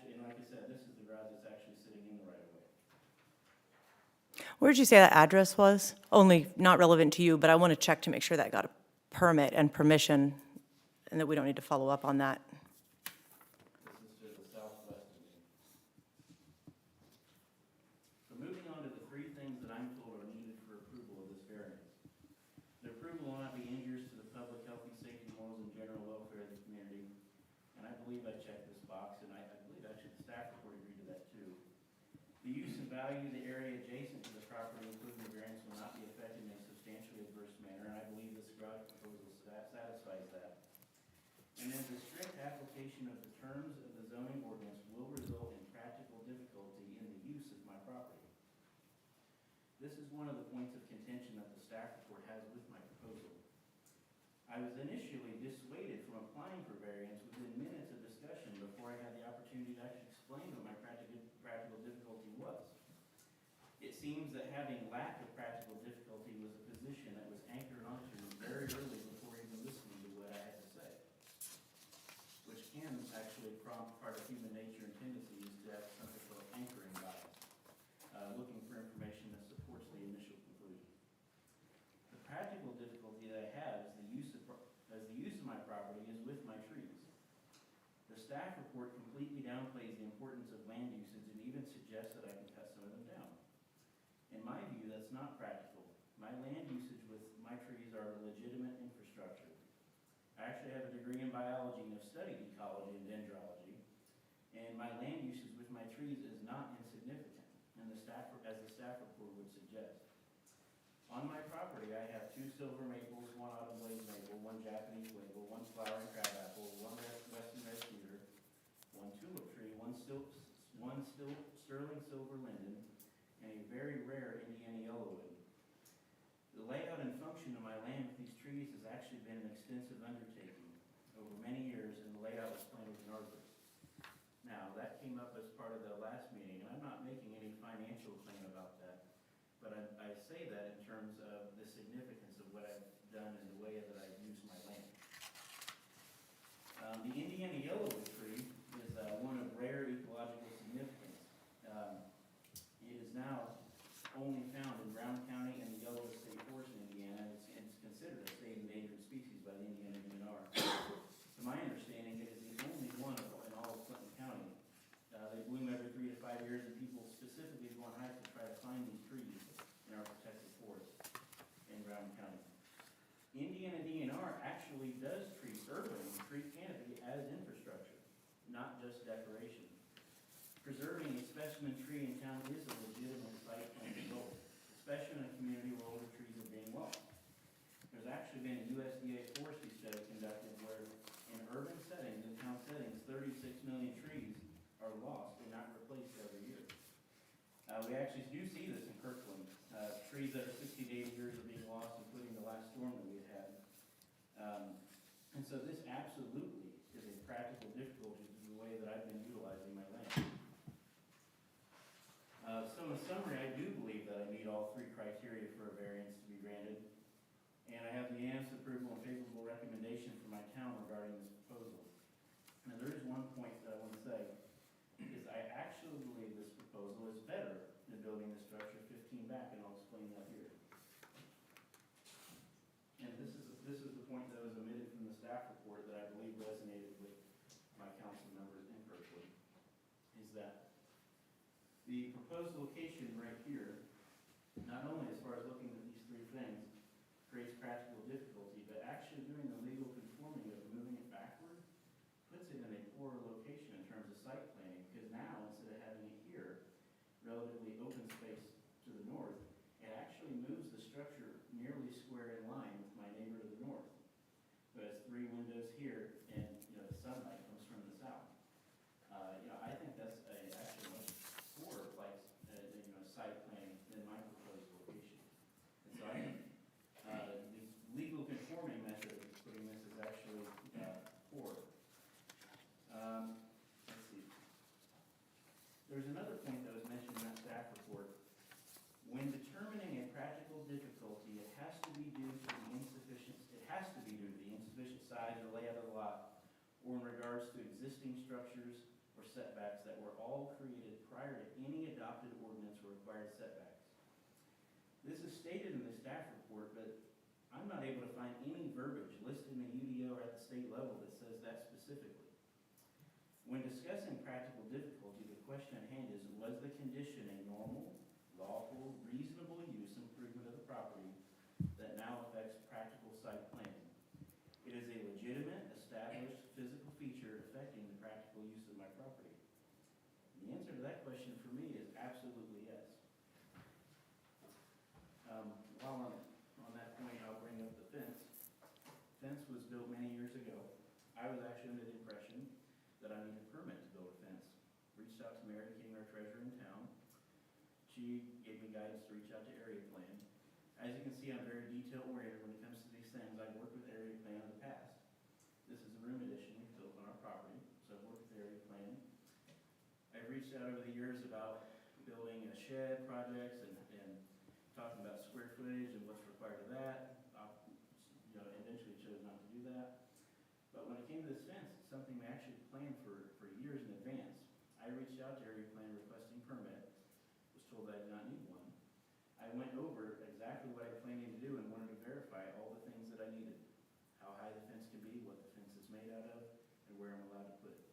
And like I said, this is the garage that's actually sitting in the right of way. Where did you say that address was? Only not relevant to you, but I want to check to make sure that got a permit and permission, and that we don't need to follow up on that. This is to the southwest of me. So moving on to the 3 things that I'm told are needed for approval of this variance. The approval will not be injurious to the public health and safety, morals, and general welfare of the community. And I believe I checked this box, and I believe actually the staff report agreed to that too. The use and value of the area adjacent to the property, including the variance, will not be affected in a substantially adverse manner, and I believe this garage proposal satisfies that. And then the strict application of the terms of the zoning ordinance will result in practical difficulty in the use of my property. This is one of the points of contention that the staff report has with my proposal. I was initially dissuaded from applying for variance within minutes of discussion before I had the opportunity to actually explain what my practical difficulty was. It seems that having lack of practical difficulty was a position that was anchored onto very early before even listening to what I had to say, which can actually prompt part of human nature and tendencies to have something called anchoring bias, looking for information that supports the initial conclusion. The practical difficulty that I have is the use of my property is with my trees. The staff report completely downplays the importance of land usage and even suggests that I can cut some of them down. In my view, that's not practical. My land usage with my trees are a legitimate infrastructure. I actually have a degree in biology and have studied ecology and dendrology, and my land usage with my trees is not insignificant, and as the staff report would suggest. On my property, I have 2 silver maples, 1 autumn blaze maple, 1 Japanese maple, 1 flowering crabapple, 1 western red cedar, 1 tulip tree, 1 sterling silver linden, and a very rare Indiana yellowwood. The layout and function of my land with these trees has actually been an extensive undertaking over many years, and the layout was planned with an arborist. Now, that came up as part of the last meeting, and I'm not making any financial claim about that, but I say that in terms of the significance of what I've done in the way that I've used my land. The Indiana yellowwood tree is one of rare ecological significance. It is now only found in Brown County and the Yellowwood State Forest in Indiana. It's considered a state endangered species by the Indiana DNR. To my understanding, it is the only one in all of Clinton County. They bloom every 3 to 5 years, and people specifically go on hikes to try to find these trees in our protected forest in Brown County. Indiana DNR actually does treat urban tree canopy as infrastructure, not just decoration. Preserving a specimen tree in town is a legitimate site plan goal, especially in a community where older trees are being lost. There's actually been a USDA forestry study conducted where in urban settings, in town settings, 36 million trees are lost and not replaced every year. We actually do see this in Kirkland. Trees that are 60 to 80 years are being lost, including the last storm that we had. And so this absolutely is a practical difficulty to the way that I've been utilizing my land. So in summary, I do believe that I meet all 3 criteria for a variance to be granted, and I have the unanimous approval and favorable recommendation from my town regarding this proposal. Now, there is one point that I want to say, is I actually believe this proposal is better than building the structure 15 back, and I'll explain that here. And this is the point that was omitted from the staff report that I believe resonated with my council members in Kirkwood, is that the proposed location right here, not only as far as looking at these 3 things, creates practical difficulty, but actually doing the legal conforming of moving it backward puts it in a poor location in terms of site planning, because now instead of having it here, relatively open space to the north, it actually moves the structure nearly square in line with my neighbor to the north, who has 3 windows here, and the sunlight comes from the south. I think that's actually much poorer site planning than my proposed location. or in regards to existing structures or setbacks that were all created prior to any adopted ordinance or required setbacks. This is stated in the staff report, but I'm not able to find any verbiage listed in the UDO or at the state level that says that specifically. When discussing practical difficulty, the question at hand is, was the condition a normal, lawful, reasonable use improvement of the property that now affects practical site planning? It is a legitimate, established physical feature affecting the practical use of my property. And the answer to that question for me is absolutely yes. While on that point, I'll bring up the fence. Fence was built many years ago. I was actually under the impression that I needed a permit to build a fence. Reached out to Mary King, our treasurer in town. She gave me guidance to reach out to area plan. As you can see, I'm very detail oriented when it comes to these things. I've worked with area plan in the past. This is a room addition we built on our property, so I've worked with area plan. I've reached out over the years about building a shed projects and talking about square footage and what's required of that. Eventually chose not to do that. But when it came to this fence, it's something we actually planned for years in advance. I reached out to area plan requesting permit, was told I did not need one. I went over exactly what I planned to do and wanted to verify all the things that I needed. How high the fence can be, what the fence is made out of, and where I'm allowed to put it.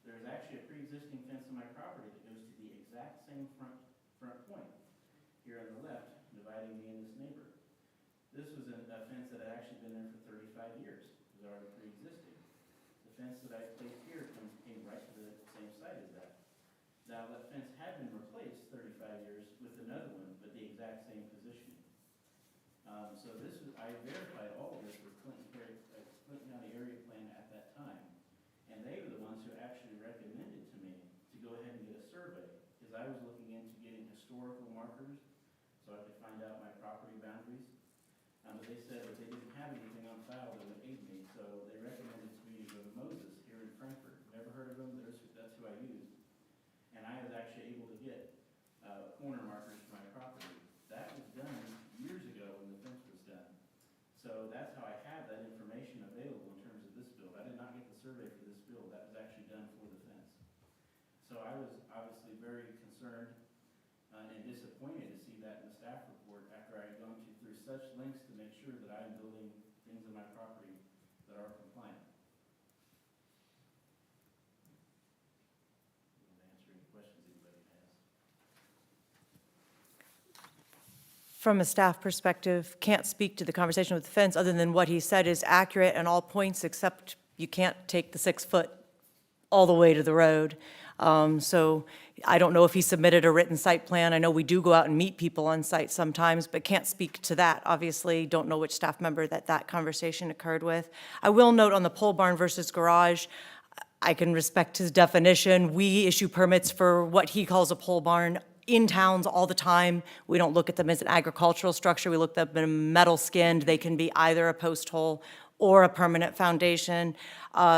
There's actually a pre-existing fence on my property that goes to the exact same front point here on the left, dividing me and this neighbor. This was a fence that had actually been there for 35 years. It was already pre-existing. The fence that I placed here came right to the same site as that. Now, that fence had been replaced 35 years with another one, but the exact same positioning. I verified all of this with Clinton County Area Plan at that time. And they were the ones who actually recommended to me to go ahead and get a survey, because I was looking into getting historical markers so I could find out my property boundaries. But they said that they didn't have anything on file that would aid me, so they recommended to me to go to Moses here in Frankfurt. Never heard of them, that's who I used. And I was actually able to get corner markers for my property. That was done years ago when the fence was done. So that's how I have that information available in terms of this build. I did not get the survey for this build, that was actually done for the fence. So I was obviously very concerned and disappointed to see that in the staff report after I had gone through such lengths to make sure that I am building things on my property that are compliant. I'm answer any questions anybody has. From a staff perspective, can't speak to the conversation with the fence, other than what he said is accurate on all points, except you can't take the 6 foot all the way to the road. So I don't know if he submitted a written site plan. I know we do go out and meet people on site sometimes, but can't speak to that. Obviously, don't know which staff member that conversation occurred with. I will note on the pole barn versus garage, I can respect his definition. We issue permits for what he calls a pole barn in towns all the time. We don't look at them as an agricultural structure. We look at them in metal skinned. They can be either a post hole or a permanent foundation.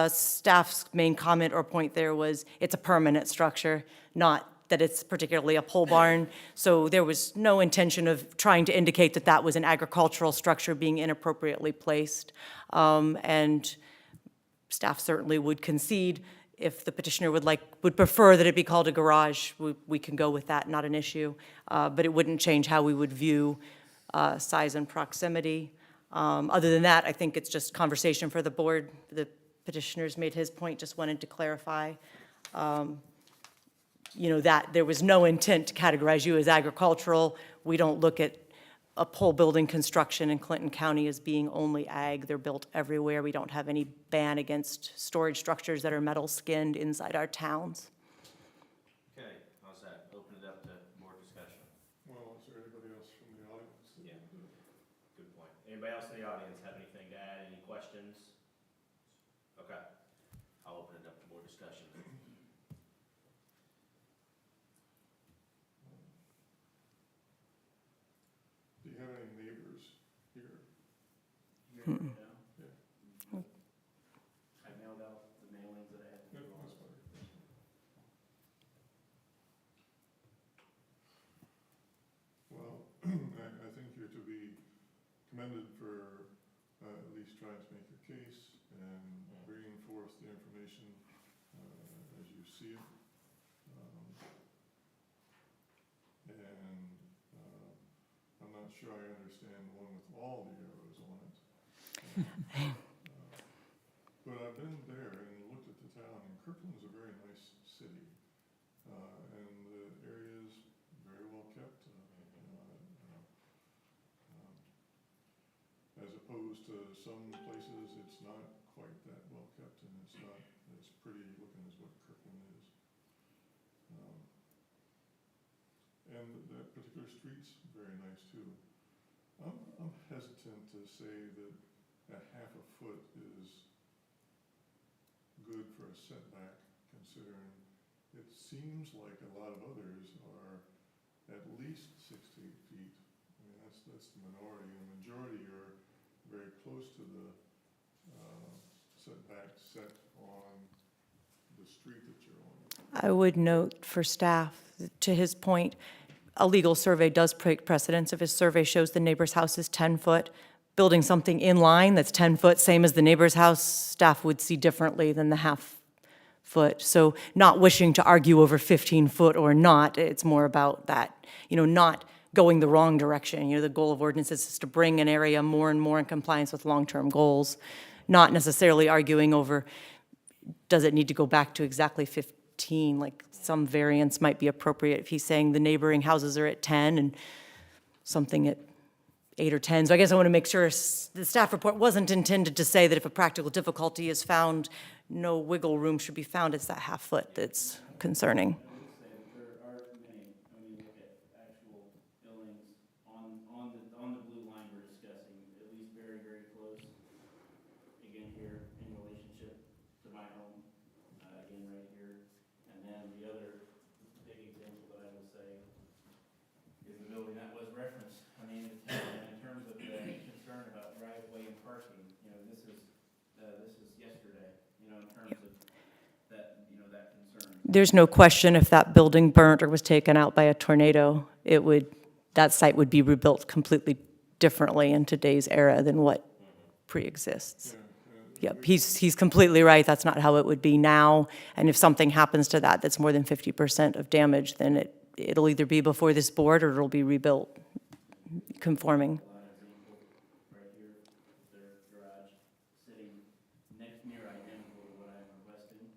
Staff's main comment or point there was it's a permanent structure, not that it's particularly a pole barn. So there was no intention of trying to indicate that that was an agricultural structure being inappropriately placed. And staff certainly would concede if the petitioner would prefer that it be called a garage, we can go with that, not an issue. But it wouldn't change how we would view size and proximity. Other than that, I think it's just conversation for the board. The petitioner's made his point, just wanted to clarify, that there was no intent to categorize you as agricultural. We don't look at a pole building construction in Clinton County as being only ag. They're built everywhere. We don't have any ban against storage structures that are metal skinned inside our towns. Okay, how's that? Open it up to more discussion. Well, is there anybody else from the audience? Yeah. Good point. Anybody else in the audience have anything to add, any questions? Okay, I'll open it up to more discussion. Do you have any neighbors here? Here, now, Yeah. I mailed out the mailings that I had to No, do. that's fine. That's fine. Well, I think you're to be commended for at least trying to make your case. and bringing forth the information as you see it. And I'm not sure I understand the one with all the arrows on it. But I've been there and looked at the town, and Kirkland is a very nice city. And the area is very well kept, as opposed to some places, it's not quite that well kept, and it's not as pretty looking as what Kirkland is. And that particular street's very nice too. I'm hesitant to say that a half a foot is good for a setback, considering it seems like a lot of others are at least 6 to 8 feet. I mean, that's the minority. The majority are very close to the setback set on the street that you're on. I would note for staff, to his point, a legal survey does take precedence. If his survey shows the neighbor's house is 10 foot, building something in line that's 10 foot, same as the neighbor's house, staff would see differently than the half foot. So not wishing to argue over 15 foot or not, it's more about that, not going the wrong direction. The goal of ordinances is to bring an area more and more in compliance with long-term goals, not necessarily arguing over, does it need to go back to exactly 15? Like, some variance might be appropriate if he's saying the neighboring houses are at 10 and something at 8 or 10. So I guess I want to make sure the staff report wasn't intended to say that if a practical difficulty is found, no wiggle room should be found. It's that half foot that's concerning. I would say that there are many, when you look at actual buildings on the blue line we're discussing, at least very, very close. Again, here in relationship to my home, again, right here. And then the other big example that I will say is the building that was referenced. I mean, in terms of the concern about driveway and parking, this is yesterday, in terms of that, that concern. There's no question if that building burnt or was taken out by a tornado, that site would be rebuilt completely differently in today's era than what pre-exists. Yep, he's completely right. That's not how it would be now. And if something happens to that that's more than 50% of damage, then it'll either be before this board or it'll be rebuilt conforming. A lot of examples right here, their garage sitting near identical to what I'm requesting,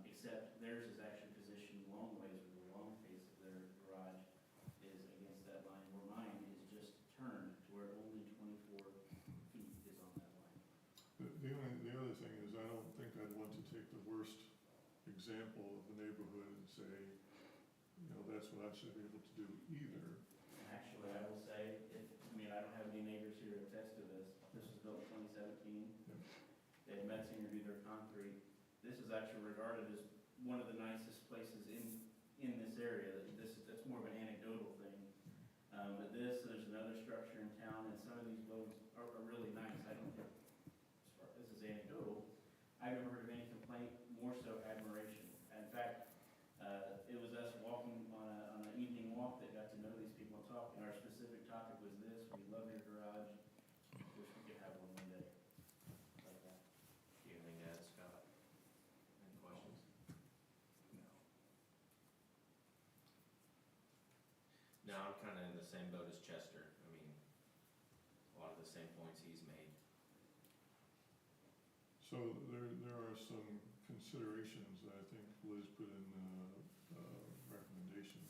except theirs is actually positioned long ways, or the long face of their garage is against that line, where mine is just turned to where only 24 feet is on that line. The other thing is, I don't think I'd want to take the worst example of the neighborhood and say, that's what I should be able to do either. Actually, I will say, I don't have any neighbors here to attest to this. This was built in 2017. They had Metzinger do their concrete. This is actually regarded as one of the nicest places in this area. That's more of an anecdotal thing. But there's another structure in town, and some of these buildings are really nice. I don't think, this is anecdotal, I've never heard of any complaint, more so admiration. In fact, it was us walking on an evening walk that got to know these people and talk, and our specific topic was this: we love your garage, wish we could have one day. Like that. Do you have anything to add, Scott? Any questions? No, I'm kind of in the same boat as Chester. I mean, a lot of the same points he's made. So there are some considerations that I think Liz put in the recommendation.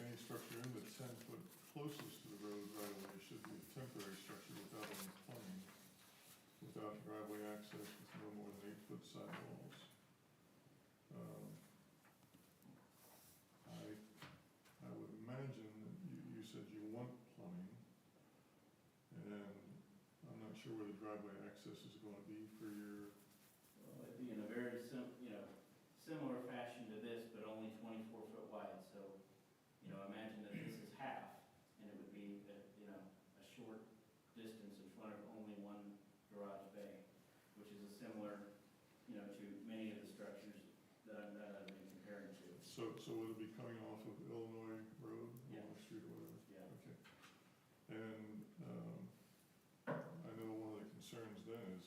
Any structure in the 10 foot closest to the road right away should be a temporary structure without any plumbing, without driveway access, with no more than 8 foot sidewalls. I would imagine that you said you want plumbing, and I'm not sure where the driveway access is going to be for your. Well, it'd be in a very similar fashion to this, but only 24 foot wide. So, imagine that this is half, and it would be a short distance in front of only one garage bay, which is a similar, to many of the structures that I've been comparing to. So would it be coming off of Illinois Road, Yeah. Illinois Street or whatever? Yeah. Okay. And I know one of the concerns then is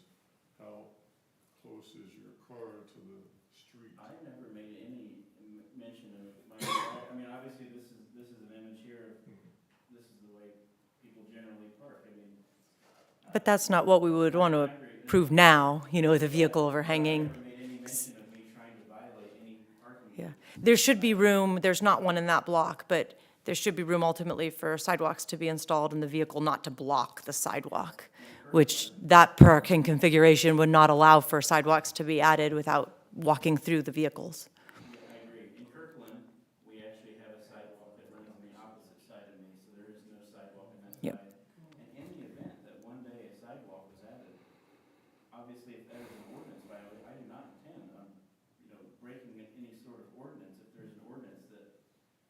how close is your car to the street? I never made any mention of my, I mean, obviously, this is an image here, this is the way people generally park, I mean. But that's not what we would want to approve now, with a vehicle overhanging. I never made any mention of me trying to violate any parking. Yeah, there should be room, there's not one in that block, but there should be room ultimately for sidewalks to be installed and the vehicle not to block the sidewalk, which that parking configuration would not allow for sidewalks to be added without walking through the vehicles. Yeah, I agree. In Kirkland, we actually have a sidewalk that runs on the opposite side of me, so there is no sidewalk on that Yep. side. And in the event that one day a sidewalk was added, obviously, if that is an ordinance violation, I do not intend on, breaking any sort of ordinance. If there's an ordinance that,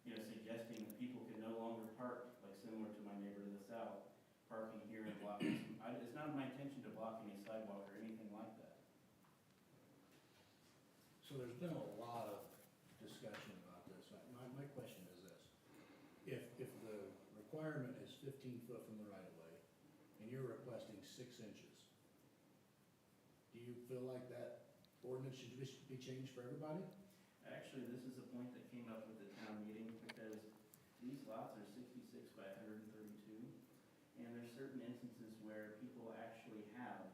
suggesting that people can no longer park, like similar to my neighbor to the south, parking here and blocking, it's not my intention to block any sidewalk or anything like that. So there's been a lot of discussion about this. My question is this. If the requirement is 15 foot from the right of way, and you're requesting 6 inches, do you feel like that ordinance should be changed for everybody? Actually, this is a point that came up with the town meeting, because these lots are 66 by 132, and there's certain instances where people actually have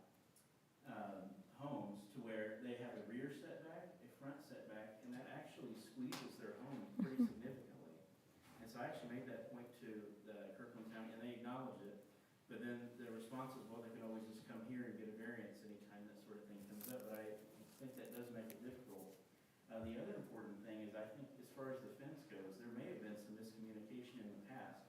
homes to where they have a rear setback, a front setback, and that actually squeezes their home pretty significantly. And so I actually made that point to the Kirkland County, and they acknowledged it, but then the response was, well, they can always just come here and get a variance anytime that sort of thing comes up, but I think that does make it difficult. The other important thing is, I think, as far as the fence goes, there may have been some miscommunication in the past.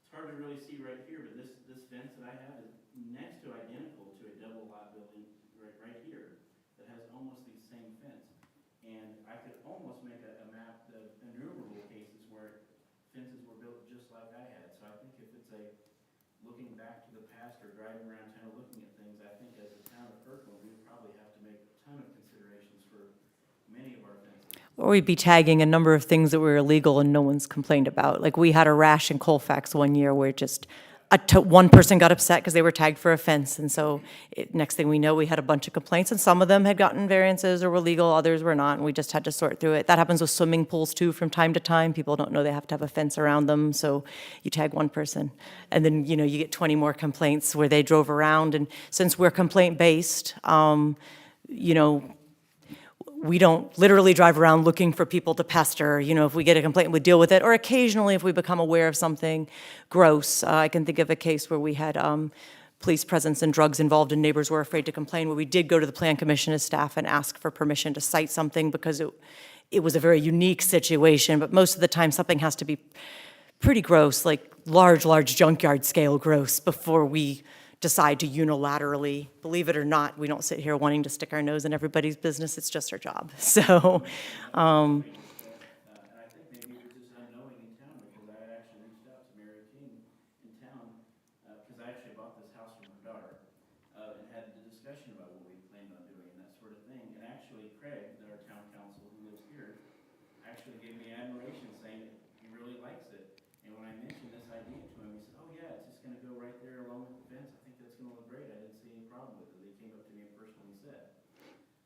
It's hard to really see right here, but this fence that I have is next to identical to a double lot building right here that has almost the same fence. And I could almost make a map of innumerable cases where fences were built just like I had. So I think if it's looking back to the past or driving around town looking at things, I think as a town of Kirkland, we would probably have to make a ton of considerations for many of our fences. Or we'd be tagging a number of things that were illegal and no one's complained about. Like we had a rash in Colfax one year where just one person got upset because they were tagged for a fence. And so next thing we know, we had a bunch of complaints, and some of them had gotten variances or were legal, others were not, and we just had to sort through it. That happens with swimming pools too from time to time. People don't know they have to have a fence around them, so you tag one person. And then, you get 20 more complaints where they drove around. And since we're complaint-based, we don't literally drive around looking for people to pester. If we get a complaint, we deal with it. Or occasionally, if we become aware of something gross, I can think of a case where we had police presence and drugs involved and neighbors were afraid to complain, where we did go to the Plan Commission as staff and ask for permission to cite something because it was a very unique situation. But most of the time, something has to be pretty gross, like large junkyard scale gross, before we decide to unilaterally, believe it or not, we don't sit here wanting to stick our nose in everybody's business, it's just our job. So, And I think maybe it was just unknowing in town, because I had actually reached out to Mary King in town, because I actually bought this house from her daughter, and had the discussion about what we planned on doing and that sort of thing. And actually Craig, our town council who lives here, actually gave me admiration, saying that he really likes it. And when I mentioned this idea to him, he said, oh yeah, it's just gonna go right there along with the fence. I think that's gonna look great. I didn't see any problem with it. He came up to me and personally said.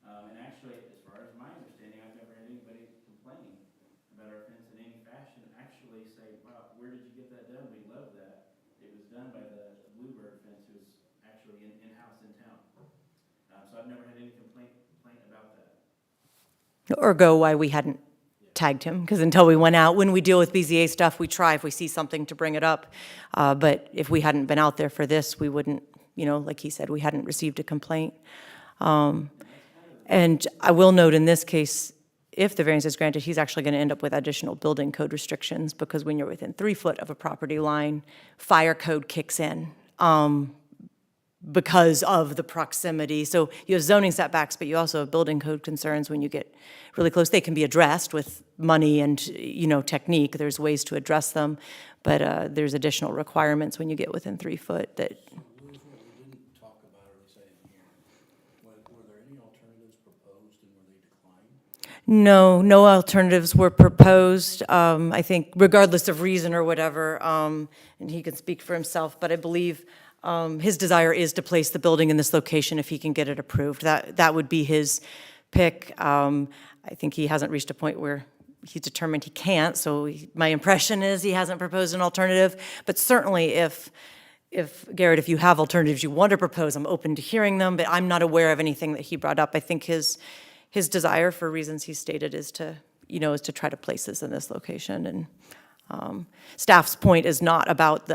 And actually, as far as my understanding, I've never had anybody complain about our fence in any fashion, actually say, wow, where did you get that done? We love that. It was done by the Bluebird fence, who's actually in-house in town. So I've never had any complaint about that. ergo why we hadn't tagged him, because until we went out, when we deal with BZA stuff, we try if we see something to bring it up. But if we hadn't been out there for this, we wouldn't, like he said, we hadn't received a complaint. And I will note in this case, if the variance is granted, he's actually going to end up with additional building code restrictions, because when you're within 3 foot of a property line, fire code kicks in because of the proximity. So you have zoning setbacks, but you also have building code concerns when you get really close. They can be addressed with money and, technique. There's ways to address them, but there's additional requirements when you get within 3 foot that. What we didn't talk about, or at least I didn't hear, were there any alternatives proposed and were they declined? No alternatives were proposed. I think regardless of reason or whatever, and he can speak for himself, but I believe his desire is to place the building in this location if he can get it approved. That would be his pick. I think he hasn't reached a point where he's determined he can't, so my impression is he hasn't proposed an alternative. But certainly if Garrett, if you have alternatives you want to propose, I'm open to hearing them, but I'm not aware of anything that he brought up. I think his desire, for reasons he stated, is to try to place this in this location. And staff's point is not about,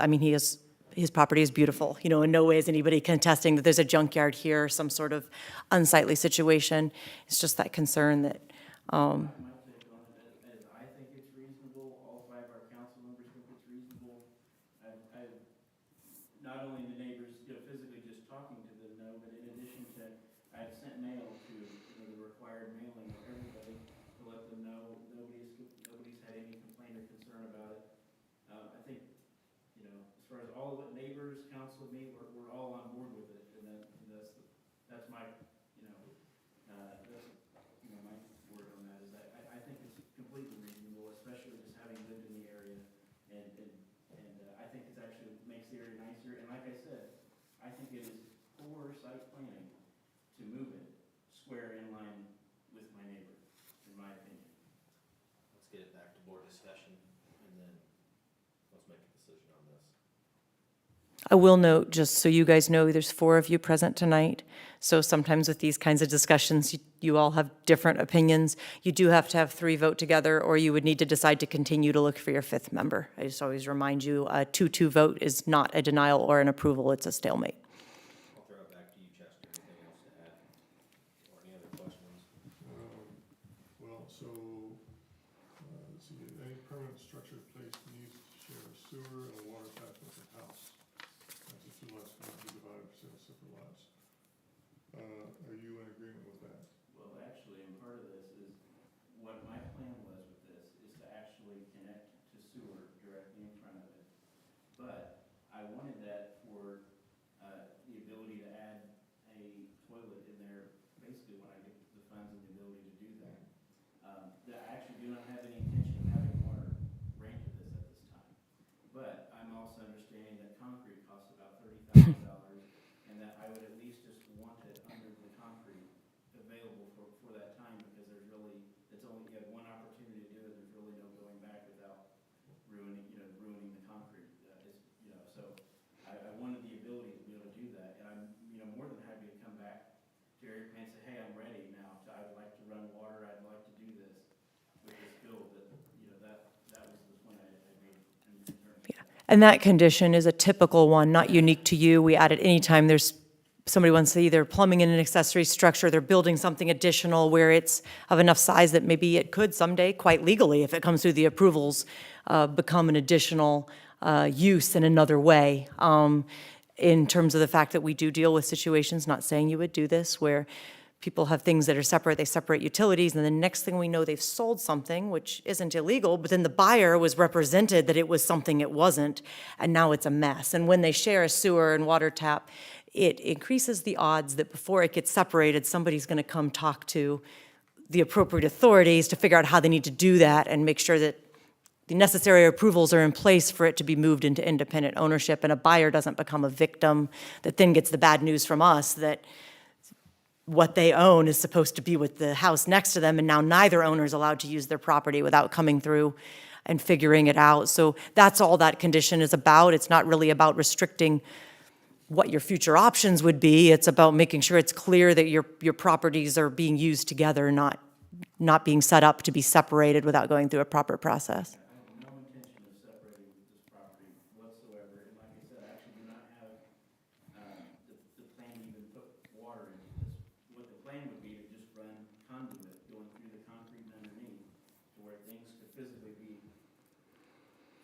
his property is beautiful. In no way is anybody contesting that there's a junkyard here or some sort of unsightly situation. It's just that concern that, My take on it is I think it's reasonable, all 5 of our council members think it's reasonable. I've not only the neighbors, physically just talking to them know, but in addition to, I've sent mail to, the required mailing of everybody to let them know nobody's had any complaint or concern about it. I think, as far as all of it, neighbors, council, me, we're all on board with it, and that's my, my word on that, is that I think it's completely reasonable, especially just having lived in the area, and I think it's actually makes the area nicer, and like I said, I think it is poor site planning to move it square in line with my neighbor, in my opinion. Let's get it back to board discussion, and then let's make a decision on this. I will note, just so you guys know, there's 4 of you present tonight. So sometimes with these kinds of discussions, you all have different opinions. You do have to have 3 vote together, or you would need to decide to continue to look for your 5th member. I just always remind you, a 2-2 vote is not a denial or an approval, it's a stalemate. I'll throw it back to you, Chester. Anything else to add? Or any other questions? Let's see, any permanent structure placed needs to share a sewer and a water tap with the house. That's if 2 lots cannot be divided for separate lots. Are you in agreement with that? Well, actually, and part of this is, what my plan was with this is to actually connect to sewer directly in front of it. But I wanted that for, the ability to add a toilet in there, basically when I get the funds and the ability to do that. That I actually do not have any intention of having water ran to this at this time. But I'm also understanding that concrete costs about $30,000, and that I would at least just want it under the concrete available for that time, because there's really, it's only, you have one opportunity to do it, there's really no going back without ruining the concrete. So I wanted the ability to be able to do that, and I'm, more than happy to come back to Eric and say, hey, I'm ready now, I'd like to run water, I'd like to do this with this bill, but, that was the point I made in terms of. And that condition is a typical one, not unique to you. We add it anytime there's somebody wants to either plumbing in an accessory structure, they're building something additional where it's of enough size that maybe it could someday, quite legally, if it comes through the approvals, become an additional use in another way. In terms of the fact that we do deal with situations, not saying you would do this, where people have things that are separate, they separate utilities, and the next thing we know, they've sold something, which isn't illegal, but then the buyer was represented that it was something it wasn't, and now it's a mess. And when they share a sewer and water tap, it increases the odds that before it gets separated, somebody's gonna come talk to the appropriate authorities to figure out how they need to do that and make sure that the necessary approvals are in place for it to be moved into independent ownership, and a buyer doesn't become a victim that then gets the bad news from us that what they own is supposed to be with the house next to them, and now neither owner is allowed to use their property without coming through and figuring it out. So that's all that condition is about. It's not really about restricting what your future options would be. It's about making sure it's clear that your properties are being used together, not being set up to be separated without going through a proper process. I have no intention of separating this property whatsoever, and like I said, I actually do not have, the plan to even put water into this. What the plan would be to just run conduit going through the concrete underneath, to where things could physically be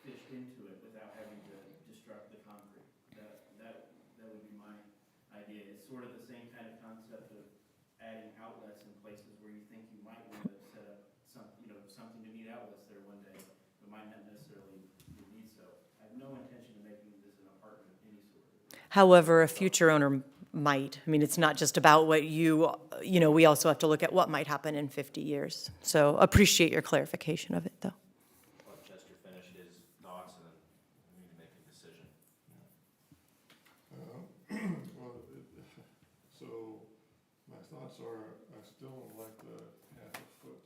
fished into it without having to disrupt the concrete. That would be my idea. It's sort of the same kind of concept of adding outlets in places where you think you might want to set up something to need outlets there one day, but might not necessarily need so. I have no intention of making this an apartment of any sort. However, a future owner might. I mean, it's not just about what we also have to look at what might happen in 50 years. So appreciate your clarification of it, though. Let Chester finish his thoughts, and then we need to make a decision. thoughts are, I still don't like the half a foot.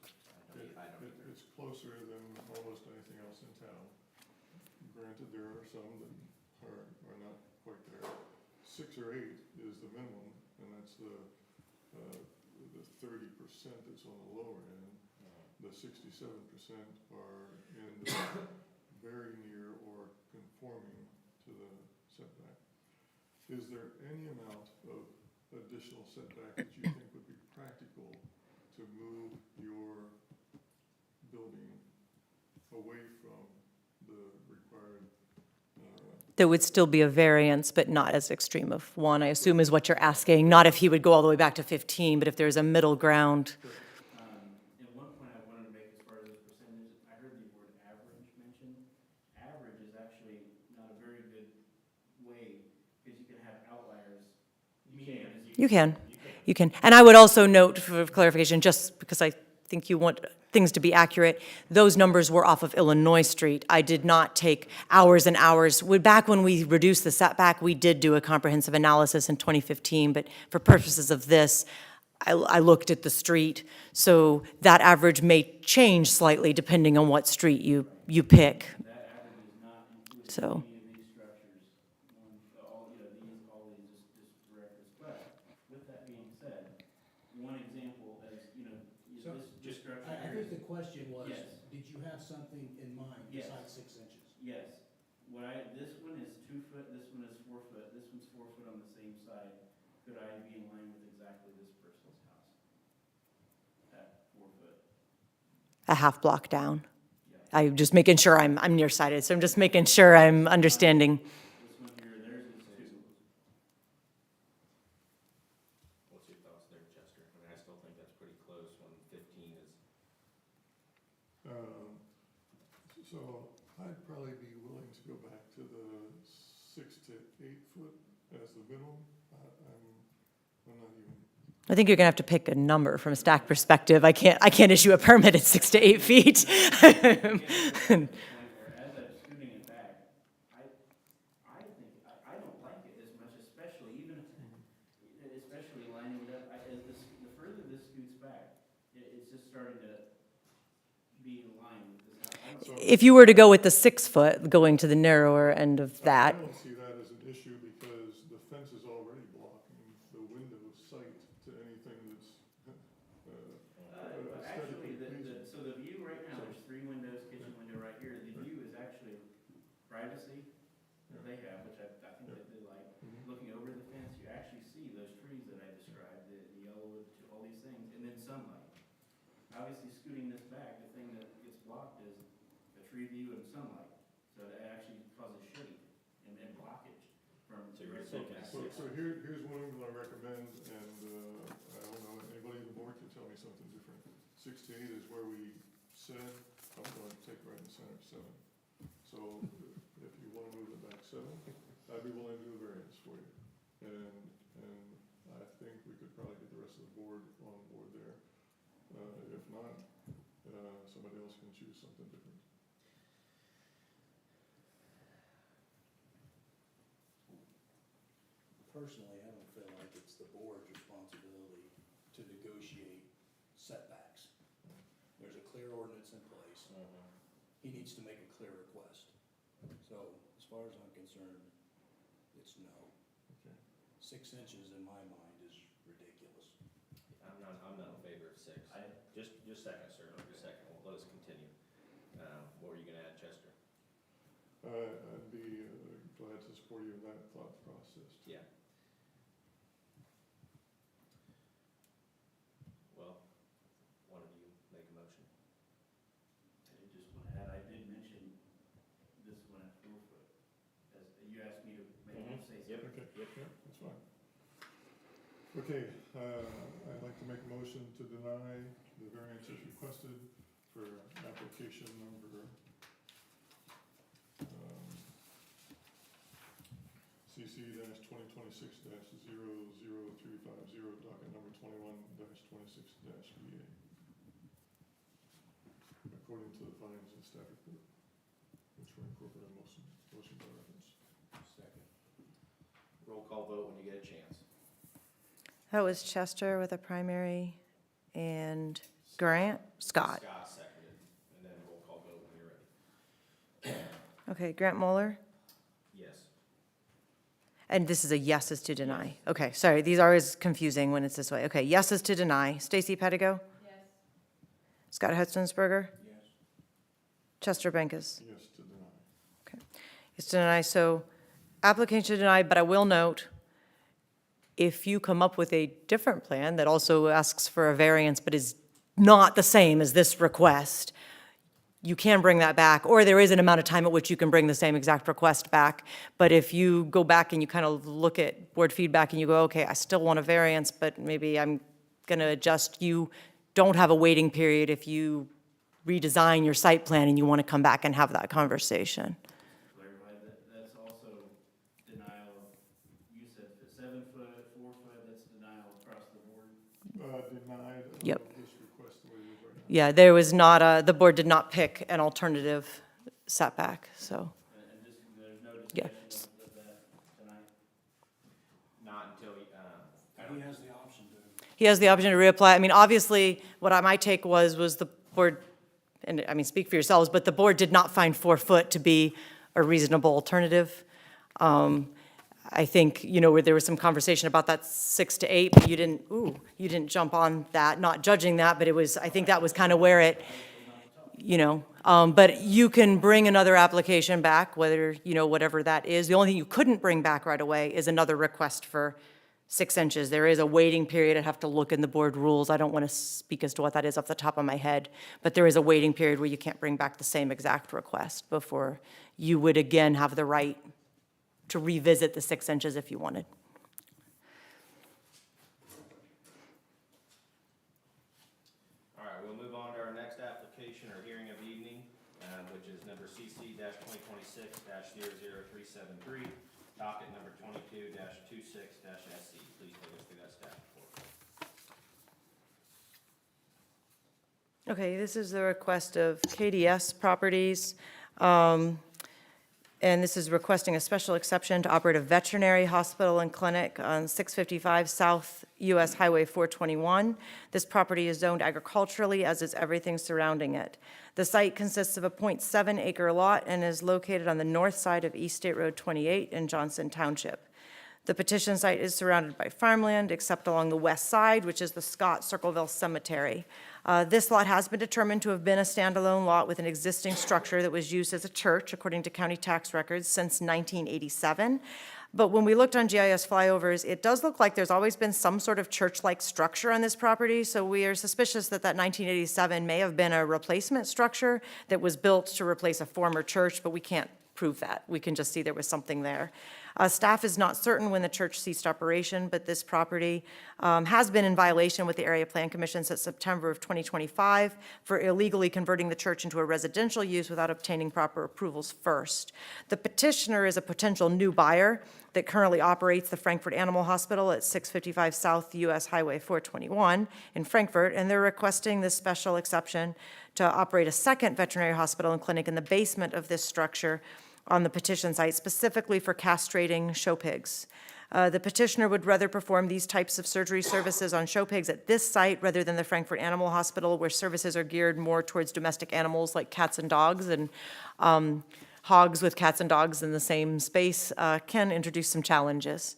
I don't either. It's closer than almost anything else in town. Granted, there are some that are not quite there. 6 or 8 is the minimum, and that's the 30% that's on the lower end. The 67% are in the very near or conforming to the setback. Is there any amount of additional setback that you think would be practical to move your building away from the required, There would still be a variance, but not as extreme of 1, I assume is what you're asking. Not if he would go all the way back to 15, but if there's a middle ground. And one point I wanted to make as far as those percentages, I heard the word average mentioned. Average is actually not a very good way, because you can have outliers. Median is You can. You can. And I would also note for clarification, just because I think you want things to be accurate, those numbers were off of Illinois Street. I did not take hours and hours. Back when we reduced the setback, we did do a comprehensive analysis in 2015, but for purposes of this, I looked at the street. So that average may change slightly depending on what street you pick. that average is not including So. any of these structures. All these just records. But with that being said, one example is, So, this structure I here think is, the question was, Yes. did you have something in mind Yes. besides 6 inches? yes. This one is 2 foot, this one is 4 foot, this one's 4 foot on the same side. Could I be in line with exactly this person's house? At 4 foot? A half block down. Yeah. I'm just making sure I'm nearsighted, so I'm just making sure I'm understanding. This one here, theirs is 2. What's your thoughts there, Chester? I mean, I still think that's pretty close when 15 is, so I'd probably be willing to go back to the 6 to 8 foot as the minimum. I'm not even, I think you're gonna have to pick a number from a stack perspective. I can't issue a permit at 6 to 8 feet. As I'm scooting it back, I don't like it as much, especially lining it up. The further this scoots back, it's just starting to be in line with this house. If you were to go with the 6 foot, going to the narrower end of I that, don't see that as an issue because the fence is already blocking the window sight to anything that's But actually, so the view right now, there's 3 windows, kitchen window right here. The view is actually privacy that they have, which I think that they like. Looking over the fence, you actually see those trees that I described, the yellowwood, all these things, and then sunlight. Obviously, scooting this back, the thing that gets blocked is a tree view and sunlight. So it actually causes shade and blockage from. So you're thinking back. So here's what I'm gonna recommend, and, I don't know, anybody on the board can tell me something different. 6 to 8 is where we said, I'm gonna take right in the center of 7. So if you wanna move it back 7, I'd be willing to do a variance for you. And I think we could probably get the rest of the board on board there. If not, somebody else can choose something different. Personally, I don't feel like it's the board's responsibility to negotiate setbacks. There's a clear ordinance in place. He needs to make a clear request. So, as far as I'm concerned, it's no. Okay. 6 inches in my mind is ridiculous. I'm not in favor of 6. Just second, sir, just second, let us continue. What were you gonna add, Chester? I'd be glad to support you in that thought process. Yeah. Well, one of you make a motion. I just want to add, I did mention this one at 4 foot. As you asked me to say Yep. something. Okay, yeah, that's fine. Okay, I'd like to make a motion to deny the variance as requested for application number, CC-2026-00350, docket number 21-26-VA, according to the findings of the staff report, which were incorporated in motion by reference. Second. Roll call vote when you get a chance. That was Chester with a primary and Scott. Scott seconded, and then roll call vote when you're ready. Okay, Grant Moeller? Yes. And this is a yes is to deny. Okay, sorry, these are always confusing when it's this way. Okay, yes is to deny. Stacy Pettigo? Yes. Scott Hetzensberger? Yes. Chester Benkus? Yes to deny. It's to deny, so application denied, but I will note, if you come up with a different plan that also asks for a variance but is not the same as this request, you can bring that back, or there is an amount of time at which you can bring the same exact request back. But if you go back and you kind of look at board feedback and you go, okay, I still want a variance, but maybe I'm gonna adjust, you don't have a waiting period if you redesign your site plan and you want to come back and have that conversation. Clarify that, that's also denial of, you said 7 foot, 4 foot, that's denial across the board. Denied Yep. this request the way it is right now. Yeah, there was not the board did not pick an alternative setback, so, And just, there's no Yeah. discussion of that tonight? Not until, He has the option to. he has the option to reapply. I mean, obviously, my take was the board, and I mean, speak for yourselves, but the board did not find 4 foot to be a reasonable alternative. I think, where there was some conversation about that 6 to 8, but you didn't jump on that, not judging that, but I think that was kind of where it, but you can bring another application back, whatever that is. The only thing you couldn't bring back right away is another request for 6 inches. There is a waiting period. I'd have to look in the board rules. I don't want to speak as to what that is off the top of my head, but there is a waiting period where you can't bring back the same exact request before you would again have the right to revisit the 6 inches if you wanted. all right, we'll move on to our next application or hearing of the evening, which is number CC-2026-00373, docket number 22-26-SC. Please take us through that staff report. Okay, this is the request of KDS Properties. And this is requesting a special exception to operate a veterinary hospital and clinic on 655 South US Highway 421. This property is zoned agriculturally, as is everything surrounding it. The site consists of a .7 acre lot and is located on the north side of East State Road 28 in Johnson Township. The petition site is surrounded by farmland, except along the west side, which is the Scott Circleville Cemetery. This lot has been determined to have been a standalone lot with an existing structure that was used as a church, according to county tax records, since 1987. But when we looked on GIS flyovers, it does look like there's always been some sort of church-like structure on this property, so we are suspicious that 1987 may have been a replacement structure that was built to replace a former church, but we can't prove that. We can just see there was something there. Staff is not certain when the church ceased operation, but this property has been in violation with the Area Plan Commission since September of 2025 for illegally converting the church into a residential use without obtaining proper approvals first. The petitioner is a potential new buyer that currently operates the Frankfurt Animal Hospital at 655 South US Highway 421 in Frankfurt, and they're requesting this special exception to operate a second veterinary hospital and clinic in the basement of this structure on the petition site, specifically for castrating show pigs. The petitioner would rather perform these types of surgery services on show pigs at this site rather than the Frankfurt Animal Hospital, where services are geared more towards domestic animals like cats and dogs, and hogs with cats and dogs in the same space can introduce some challenges.